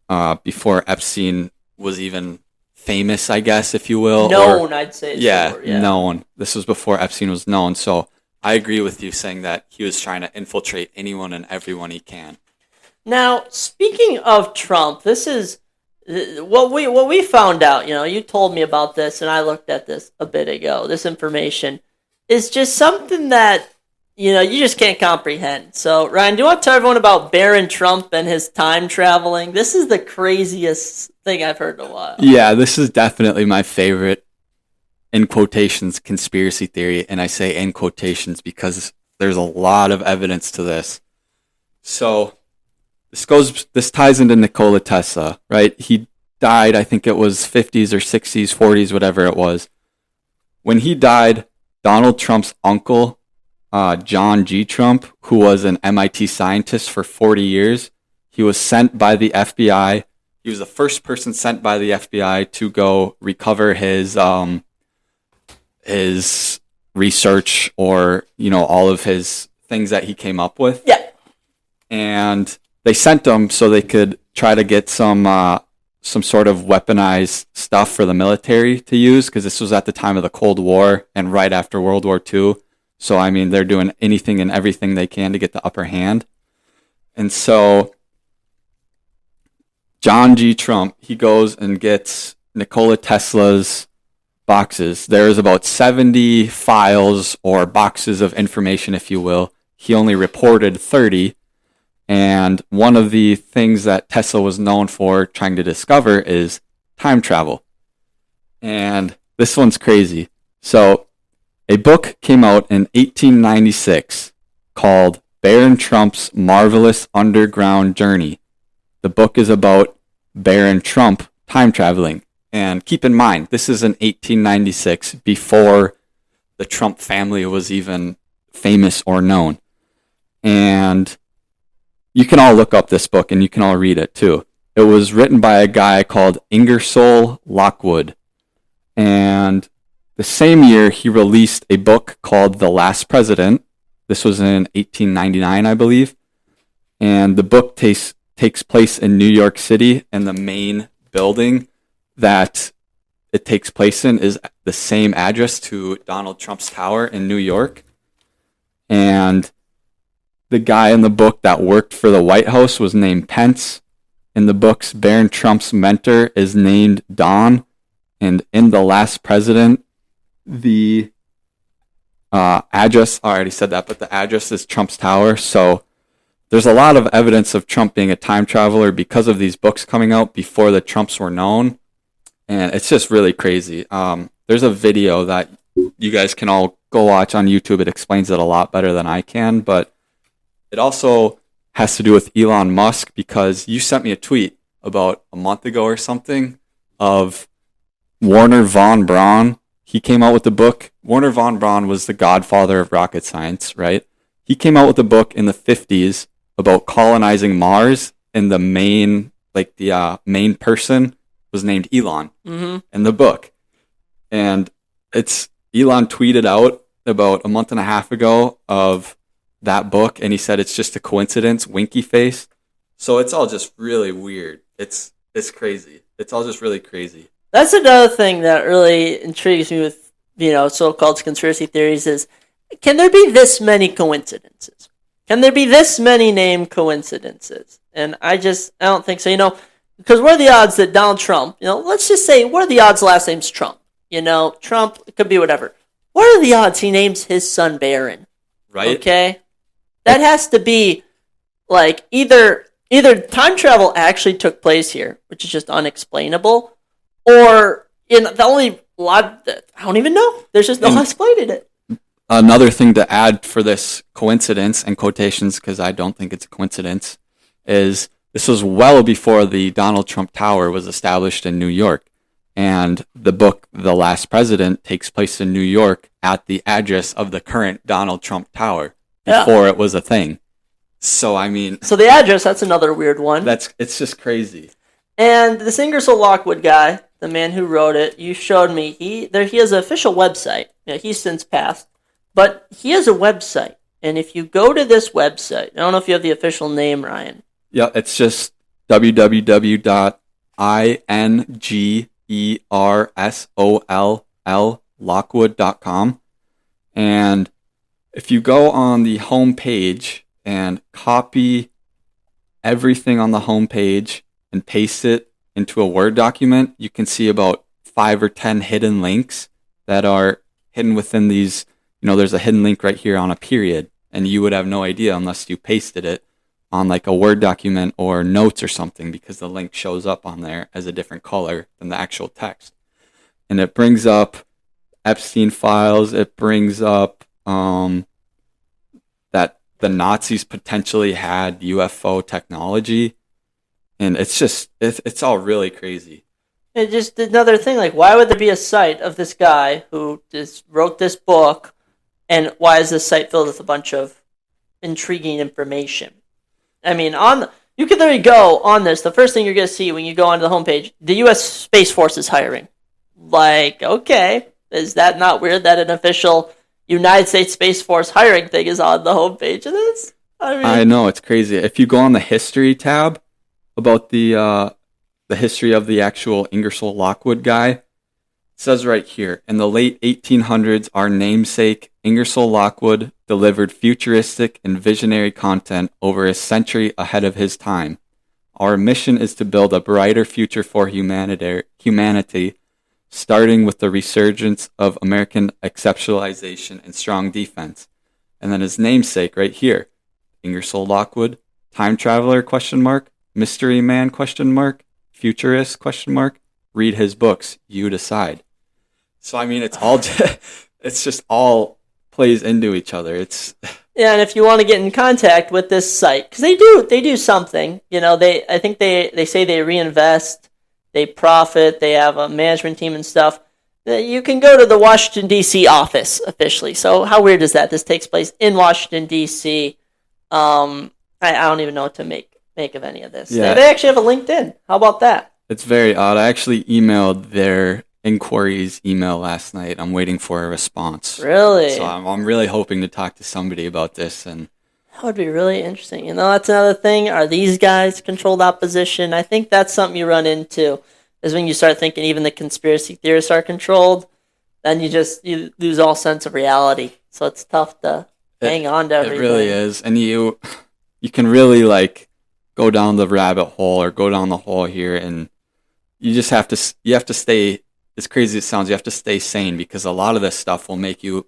Epstein was even famous, I guess, if you will. Known, I'd say. Yeah, known. This was before Epstein was known. So I agree with you saying that he was trying to infiltrate anyone and everyone he can. Now, speaking of Trump, this is what we found out. You told me about this, and I looked at this a bit ago. This information is just something that you just can't comprehend. So, Ryan, do you want to tell everyone about Baron Trump and his time traveling? This is the craziest thing I've heard in a while. Yeah, this is definitely my favorite, in quotations, conspiracy theory, and I say in quotations because there's a lot of evidence to this. So this ties into Nikola Tesla, right? He died, I think it was 50s or 60s, 40s, whatever it was. When he died, Donald Trump's uncle, John G. Trump, who was an MIT scientist for 40 years, he was sent by the FBI. He was the first person sent by the FBI to go recover his research, or all of his things that he came up with. Yeah. And they sent him so they could try to get some sort of weaponized stuff for the military to use, because this was at the time of the Cold War and right after World War II. So, I mean, they're doing anything and everything they can to get the upper hand. And so John G. Trump, he goes and gets Nikola Tesla's boxes. There's about 70 files or boxes of information, if you will. He only reported 30. And one of the things that Tesla was known for trying to discover is time travel. And this one's crazy. So a book came out in 1896 called Baron Trump's Marvelous Underground Journey. The book is about Baron Trump time traveling. And keep in mind, this is in 1896, before the Trump family was even famous or known. And you can all look up this book and you can all read it too. It was written by a guy called Ingersoll Lockwood. And the same year, he released a book called The Last President. This was in 1899, I believe. And the book takes place in New York City, and the main building that it takes place in is the same address to Donald Trump's tower in New York. And the guy in the book that worked for the White House was named Pence. In the books, Baron Trump's mentor is named Don. And in The Last President, the address, I already said that, but the address is Trump's tower. So there's a lot of evidence of Trump being a time traveler because of these books coming out before the Trumps were known. And it's just really crazy. There's a video that you guys can all go watch on YouTube. It explains it a lot better than I can, but it also has to do with Elon Musk, because you sent me a tweet about a month ago or something of Wernher von Braun. He came out with the book. Wernher von Braun was the godfather of rocket science, right? He came out with a book in the 50s about colonizing Mars, and the main person was named Elon in the book. And Elon tweeted out about a month and a half ago of that book, and he said it's just a coincidence, winky face. So it's all just really weird. It's crazy. It's all just really crazy. That's another thing that really intrigues me with, so-called conspiracy theories is, can there be this many coincidences? Can there be this many name coincidences? And I don't think so, because what are the odds that Donald Trump, let's just say, what are the odds last name's Trump? Trump, it could be whatever. What are the odds he names his son Barron? Right. Okay? That has to be, like, either time travel actually took place here, which is just unexplainable, or the only lot that I don't even know. There's just no one explaining it. Another thing to add for this coincidence, and quotations, because I don't think it's a coincidence, is this was well before the Donald Trump Tower was established in New York. And the book, The Last President, takes place in New York at the address of the current Donald Trump Tower before it was a thing. So, I mean... So the address, that's another weird one. It's just crazy. And this Ingersoll Lockwood guy, the man who wrote it, you showed me, he has an official website. He's since passed. But he has a website. And if you go to this website, I don't know if you have the official name, Ryan. Yeah, it's just www.ingersoll.lockwood.com. And if you go on the home page and copy everything on the home page and paste it into a Word document, you can see about 5 or 10 hidden links that are hidden within these. There's a hidden link right here on a period, and you would have no idea unless you pasted it on like a Word document or notes or something, because the link shows up on there as a different color than the actual text. And it brings up Epstein files. It brings up that the Nazis potentially had UFO technology. And it's all really crazy. And just another thing, like, why would there be a site of this guy who just wrote this book And why is this site filled with a bunch of intriguing information? I mean, you can literally go on this. The first thing you're going to see when you go onto the homepage, the U.S. Space Force is hiring. Like, okay, is that not weird that an official United States Space Force hiring thing is on the homepage of this? I know, it's crazy. If you go on the history tab about the history of the actual Ingersoll Lockwood guy, it says right here, in the late 1800s, our namesake Ingersoll Lockwood delivered futuristic and visionary content over a century ahead of his time. Our mission is to build a brighter future for humanity, starting with the resurgence of American exceptionalization and strong defense. And then his namesake right here, Ingersoll Lockwood, time traveler, ? Mystery man, ? Futurist, ? Read his books, you decide. So, I mean, it's all, it's just all plays into each other. Yeah, and if you want to get in contact with this site, because they do something, I think they say they reinvest, they profit, they have a management team and stuff. You can go to the Washington, D.C. office officially. So how weird is that? This takes place in Washington, D.C. I don't even know what to make of any of this. Yeah. They actually have a LinkedIn. How about that? It's very odd. I actually emailed their inquiries email last night. I'm waiting for a response. Really? So I'm really hoping to talk to somebody about this. And that would be really interesting. That's another thing. Are these guys controlled opposition? I think that's something you run into, is when you start thinking even the conspiracy theorists are controlled, then you lose all sense of reality. So it's tough to hang on to everything. It really is. And you can really go down the rabbit hole or go down the hole here, and you have to stay, as crazy as it sounds, you have to stay sane, because a lot of this stuff will make you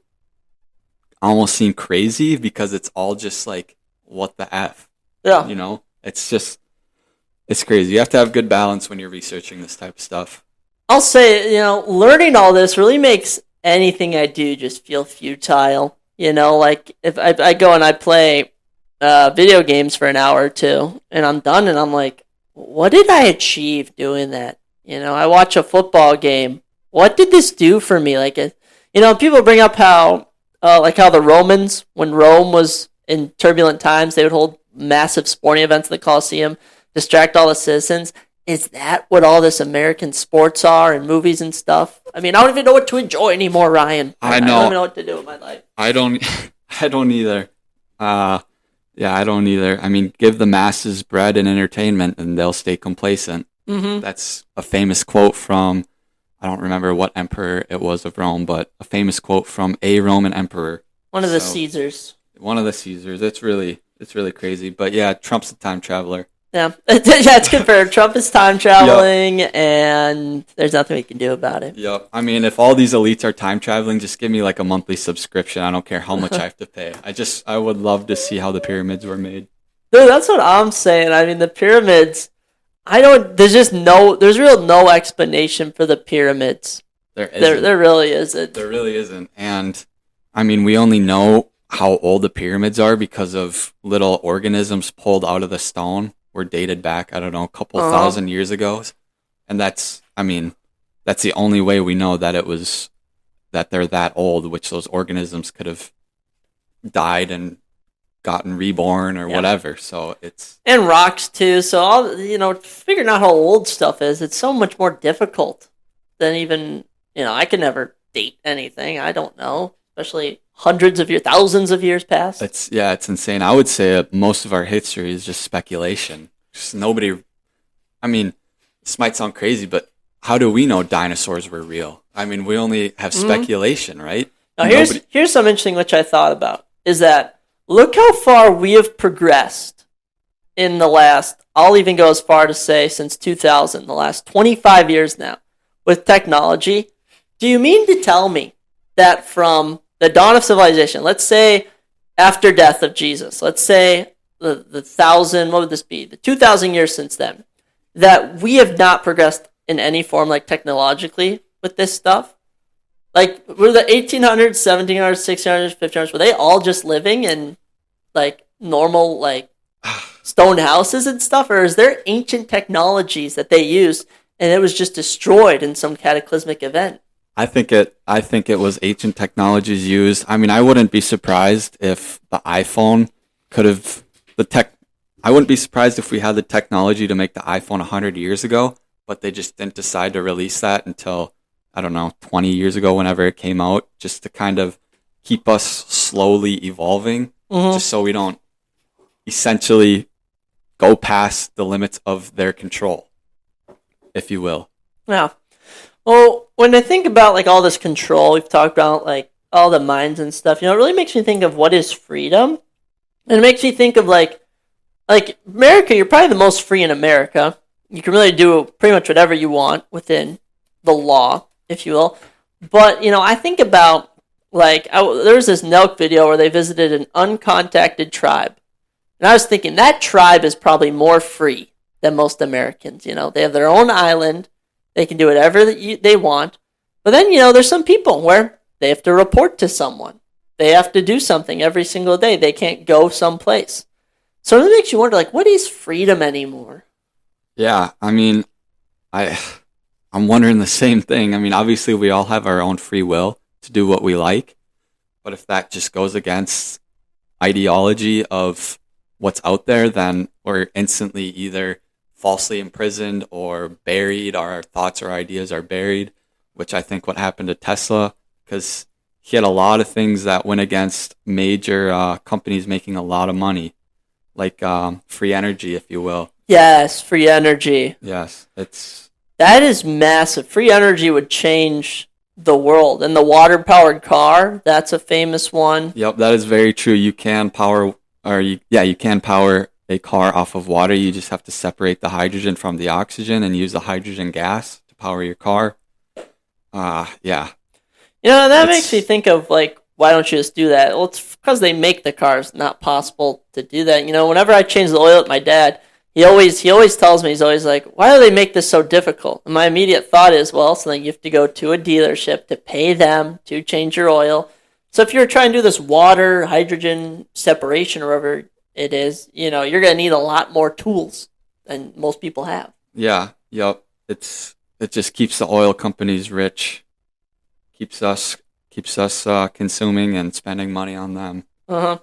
almost seem crazy, because it's all just what the F? Yeah. It's crazy. You have to have good balance when you're researching this type of stuff. I'll say, learning all this really makes anything I do just feel futile. If I go and I play video games for an hour or two, and I'm done, and I'm like, what did I achieve doing that? I watch a football game. What did this do for me? People bring up how the Romans, when Rome was in turbulent times, they would hold massive sporting events in the Colosseum, distract all the citizens. Is that what all this American sports are and movies and stuff? I mean, I don't even know what to enjoy anymore, Ryan. I know. I don't even know what to do with my life. I don't either. Yeah, I don't either. I mean, give the masses bread and entertainment, and they'll stay complacent. Mm-hmm. That's a famous quote from, I don't remember what emperor it was of Rome, but a famous quote from a Roman emperor. One of the Caesars. One of the Caesars. It's really crazy. But yeah, Trump's a time traveler. Yeah, it's confirmed. Trump is time traveling, and there's nothing we can do about it. Yep. I mean, if all these elites are time traveling, just give me a monthly subscription. I don't care how much I have to pay. I would love to see how the pyramids were made. Dude, that's what I'm saying. I mean, the pyramids, there's real no explanation for the pyramids. There isn't. There really isn't. There really isn't. And, I mean, we only know how old the pyramids are because of little organisms pulled out of the stone. Were dated back, I don't know, a couple thousand years ago. And that's the only way we know that they're that old, which those organisms could have died and gotten reborn or whatever. So and rocks too. So figuring out how old stuff is, it's so much more difficult than even, I can never date anything. I don't know, especially thousands of years past. It's insane. I would say most of our history is just speculation. Just nobody. I mean, this might sound crazy, but how do we know dinosaurs were real? I mean, we only have speculation, right? Now, here's something interesting which I thought about, is that look how far we have progressed in the last, I'll even go as far to say since 2000, the last 25 years now, with technology. Do you mean to tell me that from the dawn of civilization, let's say after death of Jesus, let's say the 2,000 years since then, that we have not progressed in any form, technologically with this stuff? Were the 1800s, 1700s, 1600s, 1500s, were they all just living in normal stone houses and stuff, or is there ancient technologies that they used and it was just destroyed in some cataclysmic event? I think it was ancient technologies used. I mean, I wouldn't be surprised if the iPhone could have the tech. I wouldn't be surprised if we had the technology to make the iPhone 100 years ago, but they just didn't decide to release that until, I don't know, 20 years ago, whenever it came out, just to kind of keep us slowly evolving, Mm-hmm. just so we don't essentially go past the limits of their control, if you will. Yeah. Well, when I think about like all this control, we've talked about like all the minds and stuff. It really makes me think of what is freedom, and it makes me think of like America. You're probably the most free in America. You can really do pretty much whatever you want within the law, if you will. But I think about like there was this Nelk video where they visited an uncontacted tribe, and I was thinking that tribe is probably more free than most Americans. They have their own island. They can do whatever they want. But then, there's some people where they have to report to someone. They have to do something every single day. They can't go someplace. So it makes you wonder, like, what is freedom anymore? Yeah, I mean, I I'm wondering the same thing. I mean, obviously we all have our own free will to do what we like, but if that just goes against ideology of what's out there, then we're instantly either falsely imprisoned or buried. Our thoughts or ideas are buried, which I think what happened to Tesla, because he had a lot of things that went against major companies making a lot of money, like free energy, if you will. Yes, free energy. Yes, That is massive. Free energy would change the world. And the water-powered car, that's a famous one. yep, that is very true. You can power, you can power a car off of water. You just have to separate the hydrogen from the oxygen and use the hydrogen gas to power your car. Yeah, That it's makes me think of, like, why don't you just do that? Well, it's because they make the cars not possible to do that. Whenever I change the oil with my dad, he always tells me, he's always like, why do they make this so difficult? And my immediate thought is, well, so then you have to go to a dealership to pay them to change your oil. So if you're trying to do this water, hydrogen separation or whatever it is, you're going to need a lot more tools than most people have. yeah, yep. It just keeps the oil companies rich, keeps us consuming and spending money on them. Uh-huh.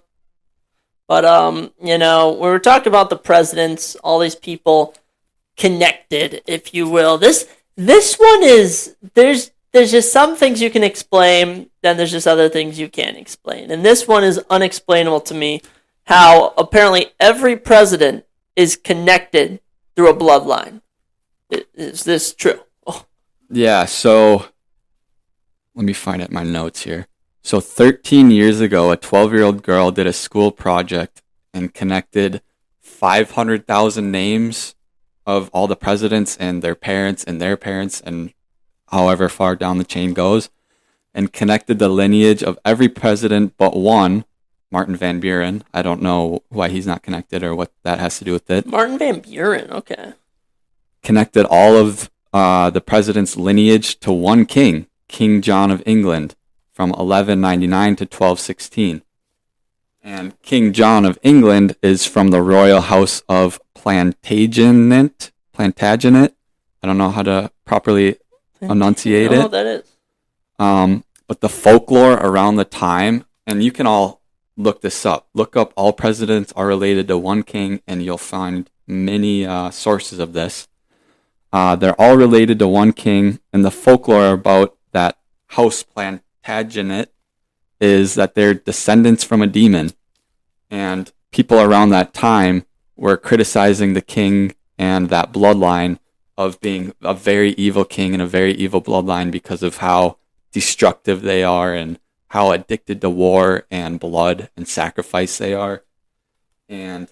But when we're talking about the presidents, all these people connected, if you will. This one is there's just some things you can explain, then there's just other things you can't explain. And this one is unexplainable to me, how apparently every president is connected through a bloodline. Is this true? Oh. Yeah, so let me find it in my notes here. So 13 years ago, a 12-year-old girl did a school project and connected 500,000 names of all the presidents and their parents and however far down the chain goes, and connected the lineage of every president but one, Martin Van Buren. I don't know why he's not connected or what that has to do with it. Martin Van Buren, okay. Connected all of the president's lineage to one king, King John of England, from 1199 to 1216. And King John of England is from the royal house of Plantagenet. I don't know how to properly enunciate I don't know it. what that is. But the folklore around the time, and you can all look this up. Look up all presidents are related to one king, and you'll find many sources of this. They're all related to one king, and the folklore about that house Plantagenet is that they're descendants from a demon. And people around that time were criticizing the king and that bloodline of being a very evil king and a very evil bloodline because of how destructive they are and how addicted to war and blood and sacrifice they are. And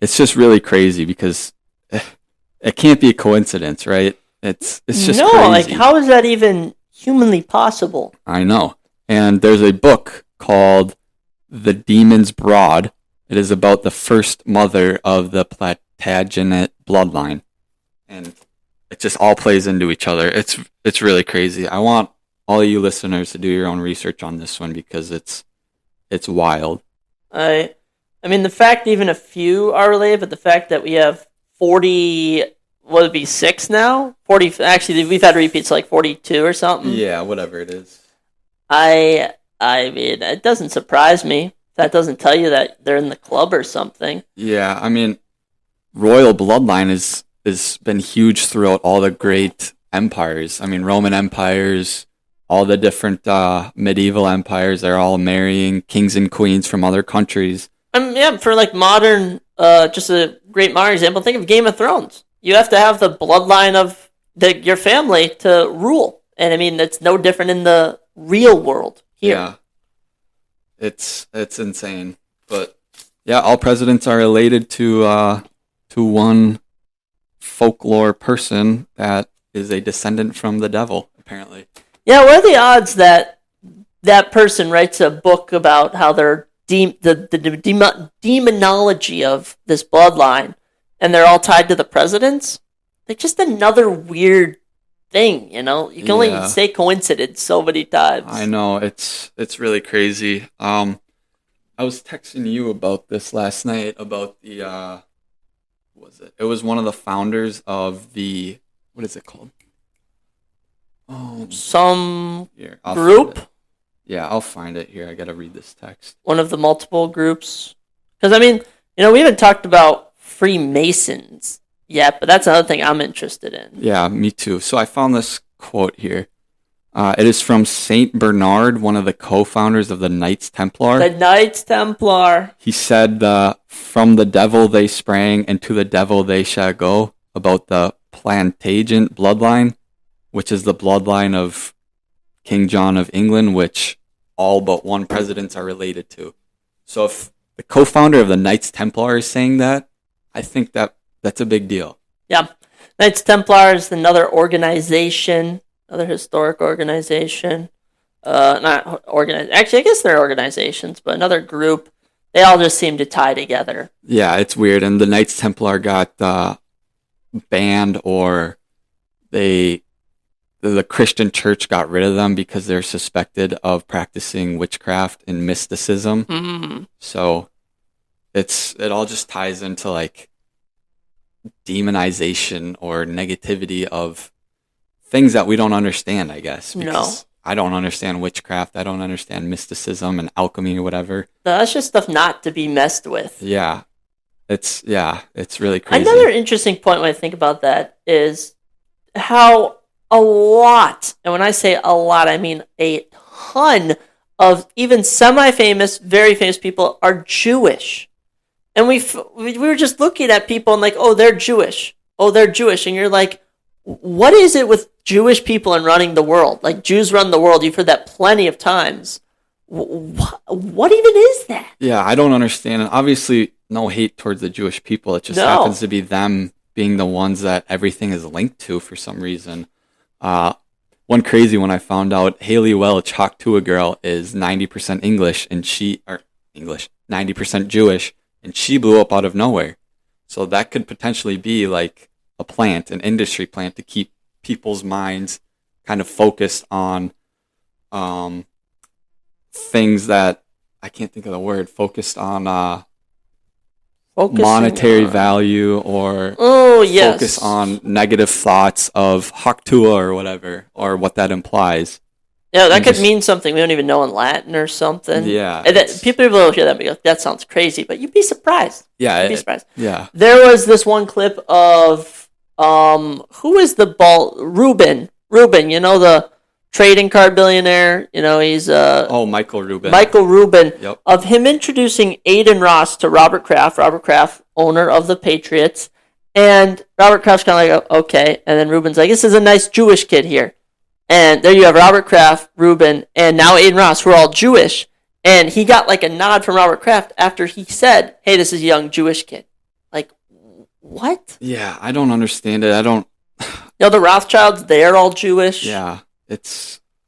it's just really crazy because it can't be a coincidence, right? It's just crazy. Like, how is that even humanly possible? I know. And there's a book called The Demon's Brood. It is about the first mother of the Plantagenet bloodline. And it just all plays into each other. It's really crazy. I want all of you listeners to do your own research on this one because it's wild. I mean, the fact even a few are related, but the fact that we have 40, would it be 6 now? 40. Actually, we've had repeats like 42 or something. Yeah, whatever it is. I mean, it doesn't surprise me. That doesn't tell you that they're in the club or something. Yeah, I mean, royal bloodline has been huge throughout all the great empires. I mean, Roman empires, all the different medieval empires, they're all marrying kings and queens from other countries. Yeah, for like modern, just a great modern example, think of Game of Thrones. You have to have the bloodline of your family to rule. And I mean, it's no different in the real world here. Yeah. It's insane. But yeah, all presidents are related to one folklore person that is a descendant from the devil, apparently. Yeah, what are the odds that that person writes a book about how they're the demonology of this bloodline, and they're all tied to the presidents? They're just another weird thing, you know? You can only say coincidence so many times. I know, it's really crazy. I was texting you about this last night, about the, what was it? It was one of the founders of the, what is it called? Some here, group? Yeah, I'll find it here. I gotta read this text. One of the multiple groups. Because, I mean, you know, we haven't talked about Freemasons yet, but that's another thing I'm interested in. Yeah, me too. So I found this quote here. It is from Saint Bernard, one of the co-founders of the Knights Templar. The Knights Templar. He said, from the devil they sprang, and to the devil they shall go, about the Plantagenet bloodline, which is the bloodline of King John of England, which all but one presidents are related to. So if the co-founder of the Knights Templar is saying that, I think that's a big deal. Yeah. Knights Templar is another organization, another historic organization. Not organized. Actually, I guess they're organizations, but another group. They all just seem to tie together. Yeah, it's weird. And the Knights Templar got banned, or the Christian church got rid of them because they're suspected of practicing witchcraft and mysticism. Mm-hmm. So it all just ties into like demonization or negativity of things that we don't understand, I guess. Because I don't understand witchcraft. I don't understand mysticism and alchemy or whatever. That's just stuff not to be messed with. Yeah. It's really crazy. Another interesting point when I think about that is how a lot, and when I say a lot, I mean a ton of even semi-famous, very famous people are Jewish. And we were just looking at people and like, oh, they're Jewish. Oh, they're Jewish. And you're like, what is it with Jewish people and running the world? Like, Jews run the world. You've heard that plenty of times. What even is that? Yeah, I don't understand. And obviously, no hate towards the Jewish people. It just happens to be them being the ones that everything is linked to for some reason. One crazy one I found out, Haley Welch, Hawk Tuah girl, is 90% English, and 90% Jewish, and she blew up out of nowhere. So that could potentially be like a plant, an industry plant, to keep people's minds kind of focused on things that, I can't think of the word, focused on monetary value, or focus on negative thoughts of Hawk Tuah or whatever, or what that implies. Yeah, that could mean something we don't even know in Latin or something. Yeah. And people will hear that and go, that sounds crazy, but you'd be surprised. Yeah. You'd be surprised. Yeah. There was this one clip of, who is the Rubin, you know, the trading card billionaire, you know, he's Michael Rubin. Yep. Of him introducing Aiden Ross to Robert Kraft, owner of the Patriots. And Robert Kraft's kind of like, okay. And then Rubin's like, this is a nice Jewish kid here. And there you have Robert Kraft, Rubin, and now Aiden Ross, who are all Jewish. And he got like a nod from Robert Kraft after he said, hey, this is a young Jewish kid. Like, what? Yeah, I don't understand it. You know, the Rothschilds, they're all Jewish. Yeah,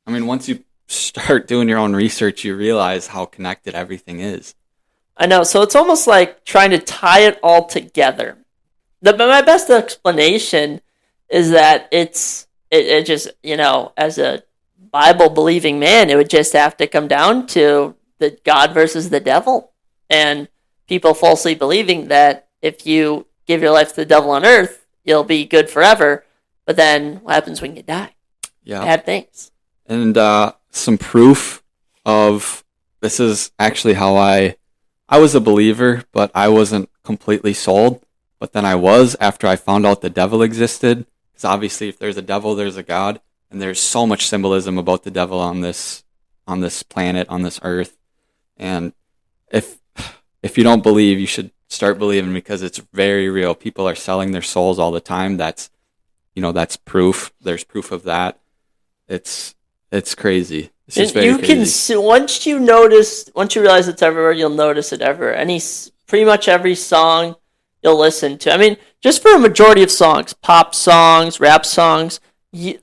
once you start doing your own research, you realize how connected everything is. I know, so it's almost like trying to tie it all together. My best explanation is that it just, you know, as a Bible-believing man, it would just have to come down to the God versus the devil. And people falsely believing that if you give your life to the devil on earth, you'll be good forever. But then what happens when you die? Yeah. Bad things. And some proof of this is actually how I was a believer, but I wasn't completely sold. But then I was after I found out the devil existed. Because obviously, if there's a devil, there's a God, and there's so much symbolism about the devil on this planet, on this earth. And if you don't believe, you should start believing because it's very real. People are selling their souls all the time. That's proof. There's proof of that. It's crazy. It's just very crazy. Once you realize it's everywhere, you'll notice it everywhere. Pretty much every song you'll listen to. I mean, just for a majority of songs, pop songs, rap songs,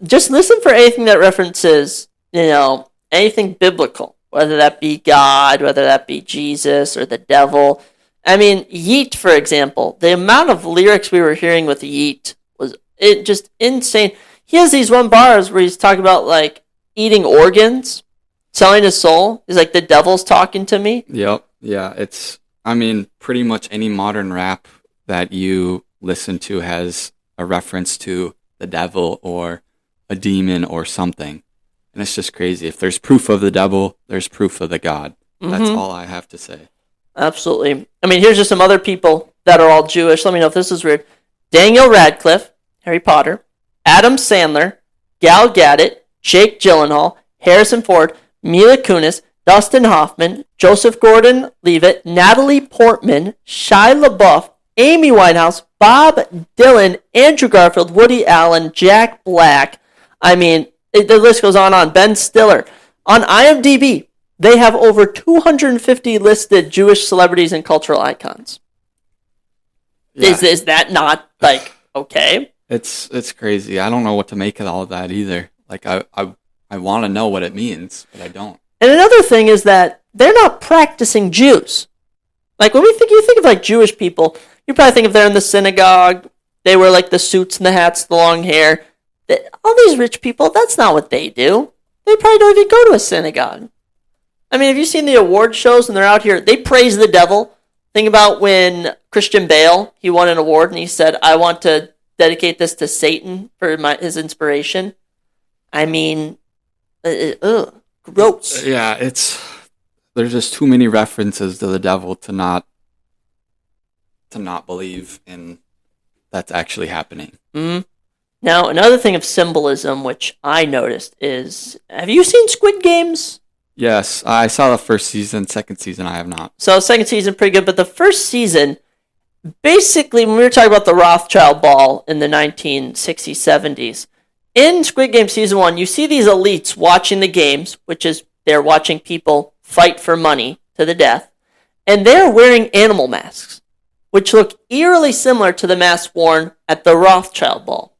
just listen for anything that references, anything biblical, whether that be God, whether that be Jesus or the devil. I mean, Yeet, for example, the amount of lyrics we were hearing with Yeet was just insane. He has these one bars where he's talking about like eating organs, selling his soul. He's like, the devil's talking to me. Yep. Yeah. Pretty much any modern rap that you listen to has a reference to the devil or a demon or something. And it's just crazy. If there's proof of the devil, there's proof of the God. That's all I have to say. Absolutely. I mean, here's just some other people that are all Jewish. Let me know if this is weird. Daniel Radcliffe, Harry Potter, Adam Sandler, Gal Gadot, Jake Gyllenhaal, Harrison Ford, Mila Kunis, Dustin Hoffman, Joseph Gordon-Levitt, Natalie Portman, Shia LaBeouf, Amy Winehouse, Bob Dylan, Andrew Garfield, Woody Allen, Jack Black. I mean, the list goes on. Ben Stiller. On IMDb, they have over 250 listed Jewish celebrities and cultural icons. Yeah. Is that not, like, okay? It's crazy. I don't know what to make of all of that either. Like, I want to know what it means, but I don't. And another thing is that they're not practicing Jews. Like, when you think of, like, Jewish people, you probably think if they're in the synagogue, they wear, like, the suits and the hats, the long hair. All these rich people, that's not what they do. They probably don't even go to a synagogue. I mean, have you seen the award shows when they're out here? They praise the devil. Think about when Christian Bale, he won an award, and he said, I want to dedicate this to Satan for his inspiration. I mean, gross. Yeah, there's just too many references to the devil to not believe in that's actually happening. Mm-hmm. Now, another thing of symbolism which I noticed is, have you seen Squid Games? Yes, I saw the first season. Second season, I have not. So, second season, pretty good. But the first season, basically, when we were talking about the Rothschild ball in the 1960s, 70s, in Squid Game Season 1, you see these elites watching the games, which is they're watching people fight for money to the death, and they're wearing animal masks, which look eerily similar to the masks worn at the Rothschild ball.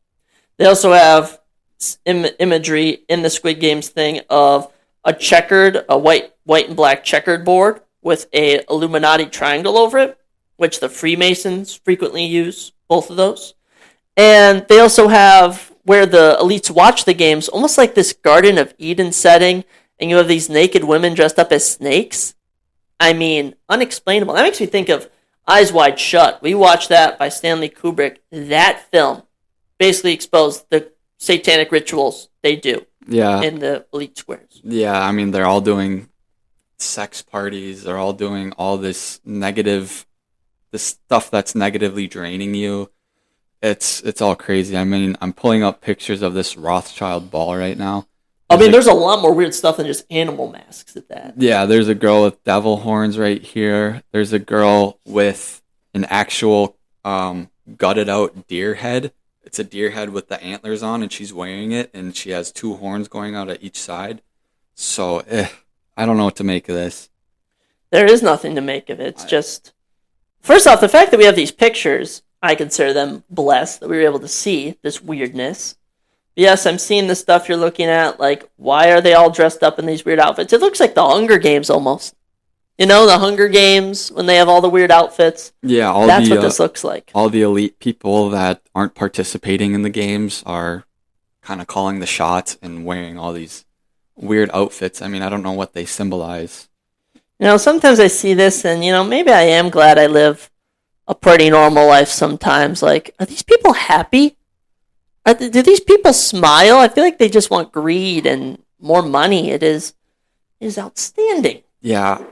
They also have imagery in the Squid Games thing of a white and black checkered board with a Illuminati triangle over it, which the Freemasons frequently use, both of those. And they also have where the elites watch the games, almost like this Garden of Eden setting, and you have these naked women dressed up as snakes. I mean, unexplainable. That makes me think of Eyes Wide Shut. We watched that by Stanley Kubrick. That film basically exposed the satanic rituals they do in the elite squares. Yeah, I mean, they're all doing sex parties. They're all doing all this stuff that's negatively draining you. It's all crazy. I mean, I'm pulling up pictures of this Rothschild ball right now. There's a lot more weird stuff than just animal masks at that. Yeah, there's a girl with devil horns right here. There's a girl with an actual gutted out deer head. It's a deer head with the antlers on, and she's wearing it, and she has two horns going out at each side. So, I don't know what to make of this. There is nothing to make of it. It's just... First off, the fact that we have these pictures, I consider them blessed that we were able to see this weirdness. Yes, I'm seeing the stuff you're looking at, like, why are they all dressed up in these weird outfits? It looks like the Hunger Games, almost. You know, the Hunger Games, when they have all the weird outfits. Yeah, that's what this looks like. All the elite people that aren't participating in the games are kind of calling the shots and wearing all these weird outfits. I mean, I don't know what they symbolize. Sometimes I see this and, maybe I am glad I live a pretty normal life sometimes. Like, are these people happy? Do these people smile? I feel like they just want greed and more money. It is outstanding. Yeah,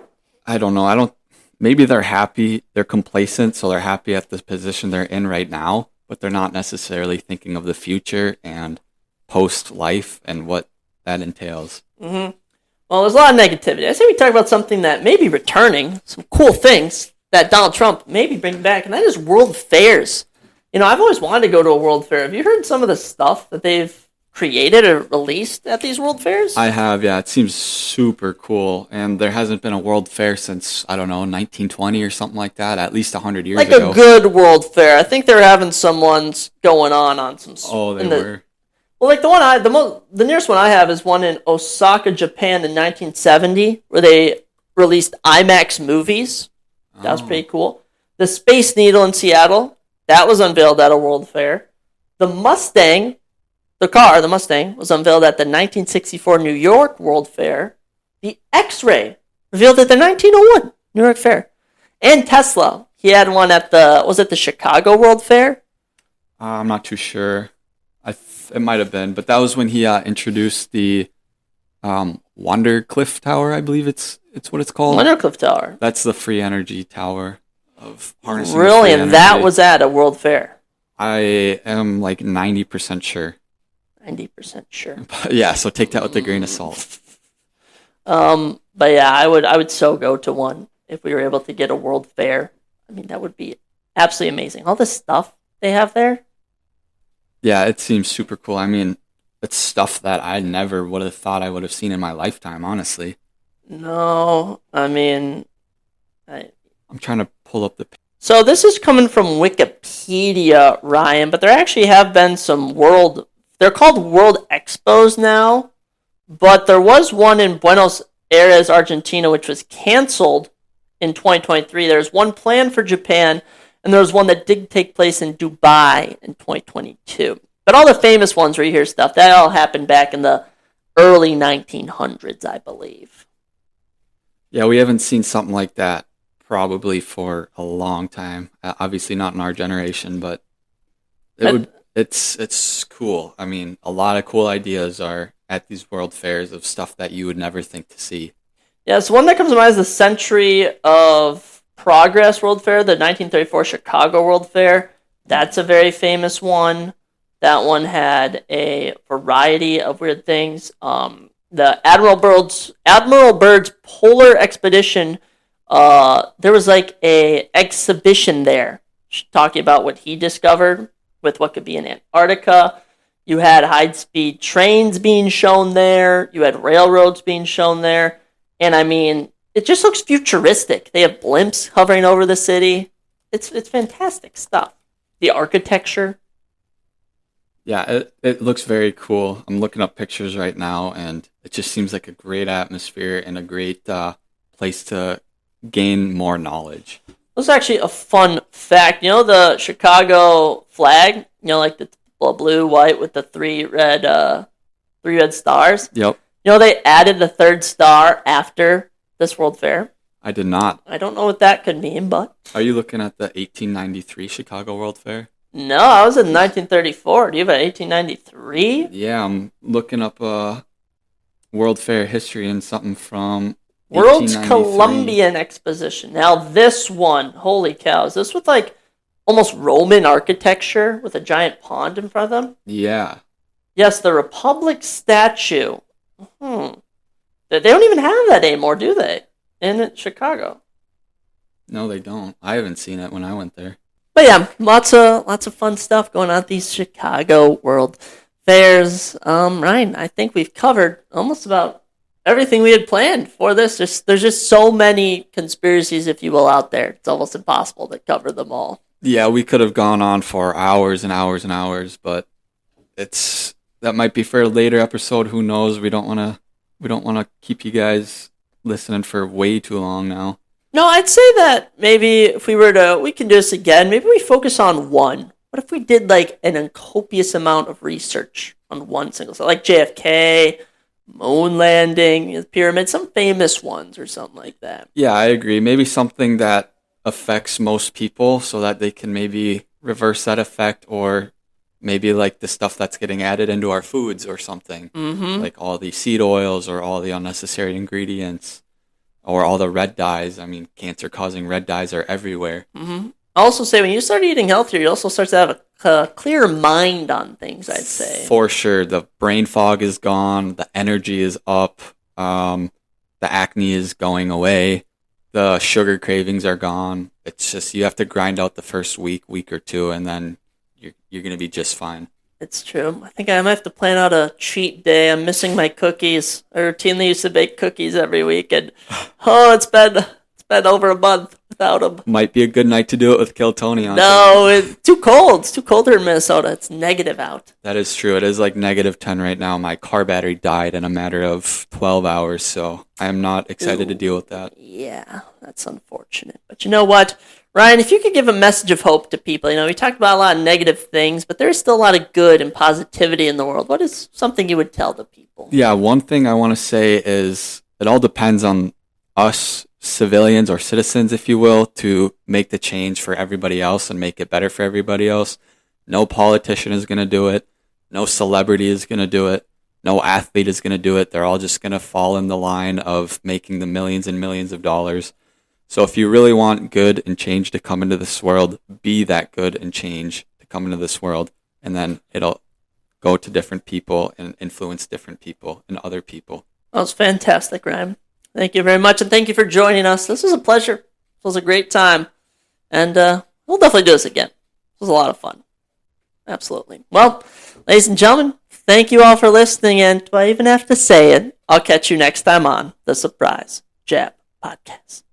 I don't know. I don't. Maybe they're happy. They're complacent, so they're happy at the position they're in right now, but they're not necessarily thinking of the future and post life and what that entails. Mm-hmm. Well, there's a lot of negativity. I say we talk about something that may be returning, some cool things that Donald Trump maybe bring back, and that is world fairs. I've always wanted to go to a world fair. Have you heard some of the stuff that they've created or released at these world fairs? I have, yeah. It seems super cool, and there hasn't been a world fair since, I don't know, 1920 or something like that, at least 100 years like ago. A good world fair. I think they're having some ones going on some. Oh, they were. Well, like the nearest one I have is one in Osaka, Japan, in 1970, where they released IMAX movies. That was pretty cool. The Space Needle in Seattle, that was unveiled at a world fair. The Mustang, the Mustang, was unveiled at the 1964 New York World Fair. The X-Ray, revealed at the 1901 New York Fair. And Tesla, he had one at the Chicago World Fair? I'm not too sure. It might have been, but that was when he introduced the Wondercliff Tower, I believe it's what it's called. Wondercliff Tower. That's the free energy tower of harnessing. Really, and that was at a world fair. I am like 90% sure. 90% sure. But yeah, so take that with a grain of salt. But yeah, I would so go to one if we were able to get a world fair. I mean, that would be absolutely amazing. All the stuff they have there. Yeah, it seems super cool. I mean, it's stuff that I never would have thought I would have seen in my lifetime, honestly. No, I mean, I'm trying to pull up the. So this is coming from Wikipedia, Ryan, but there actually have been some they're called World Expos now, but there was one in Buenos Aires, Argentina, which was canceled in 2023. There's one planned for Japan, and there was one that did take place in Dubai in 2022. But all the famous ones where you hear stuff, that all happened back in the early 1900s, I believe. Yeah, we haven't seen something like that probably for a long time. Obviously not in our generation, but it's cool. I mean, a lot of cool ideas are at these world fairs of stuff that you would never think to see. Yeah, so one that comes to mind is the Century of Progress World Fair, the 1934 Chicago World Fair. That's a very famous one. That one had a variety of weird things. The Admiral Byrd's Polar Expedition, there was like a exhibition there talking about what he discovered with what could be in Antarctica. You had high-speed trains being shown there. You had railroads being shown there. And I mean, it just looks futuristic. They have blimps hovering over the city. It's fantastic stuff. The architecture. Yeah, it looks very cool. I'm looking up pictures right now, and it just seems like a great atmosphere and a great place to gain more knowledge. This is actually a fun fact. You know the Chicago flag? You know, like the blue, white with the three red stars? Yep. You know they added the third star after this World Fair? I did not. I don't know what that could mean, but... Are you looking at the 1893 Chicago World Fair? No, I was in 1934. Do you have an 1893? Yeah, I'm looking up World Fair history and something from World's Columbian Exposition. Now this one, holy cow, is this with like almost Roman architecture with a giant pond in front of them? Yeah. Yes, the Republic statue. They don't even have that anymore, do they? In Chicago. No, they don't. I haven't seen it when I went there. But yeah, lots of fun stuff going on at these Chicago World Fairs. Ryan, I think we've covered almost about everything we had planned for this. There's just so many conspiracies, if you will, out there. It's almost impossible to cover them all. Yeah, we could have gone on for hours and hours and hours, but that might be for a later episode. Who knows? We don't want to keep you guys listening for way too long now. No, I'd say that maybe if we can do this again, maybe we focus on one. What if we did like an copious amount of research on one single site, like JFK, moon landing, pyramid, some famous ones or something like that. Yeah, I agree. Maybe something that affects most people so that they can maybe reverse that effect, or maybe like the stuff that's getting added into our foods or something, like all the seed oils or all the unnecessary ingredients or all the red dyes. I mean, cancer-causing red dyes are everywhere. I also say when you start eating healthier, you also start to have a clearer mind on things, I'd say. For sure. The brain fog is gone. The energy is up. The acne is going away. The sugar cravings are gone. It's just you have to grind out the first week or two, and then you're going to be just fine. It's true. I think I might have to plan out a cheat day. I'm missing my cookies. I routinely used to bake cookies every week, and it's been over a month without them. Might be a good night to do it with Kill Tony on. No, it's too cold. It's too cold here in Minnesota. It's negative out. That is true. It is like -10 right now. My car battery died in a matter of 12 hours, so I am not excited to deal with that. Yeah, that's unfortunate. But you know what? Ryan, if you could give a message of hope to people, we talked about a lot of negative things, but there's still a lot of good and positivity in the world. What is something you would tell the people? Yeah, one thing I want to say is it all depends on us civilians or citizens, if you will, to make the change for everybody else and make it better for everybody else. No politician is going to do it. No celebrity is going to do it. No athlete is going to do it. They're all just going to fall in the line of making the millions and millions of dollars. So if you really want good and change to come into this world, be that good and change to come into this world, and then it'll go to different people and influence different people and other people. That was fantastic, Ryan. Thank you very much, and thank you for joining us. This was a pleasure. It was a great time, and we'll definitely do this again. It was a lot of fun. Absolutely. Well, ladies and gentlemen, thank you all for listening, and do I even have to say it? I'll catch you next time on the Surprise Jab Podcast.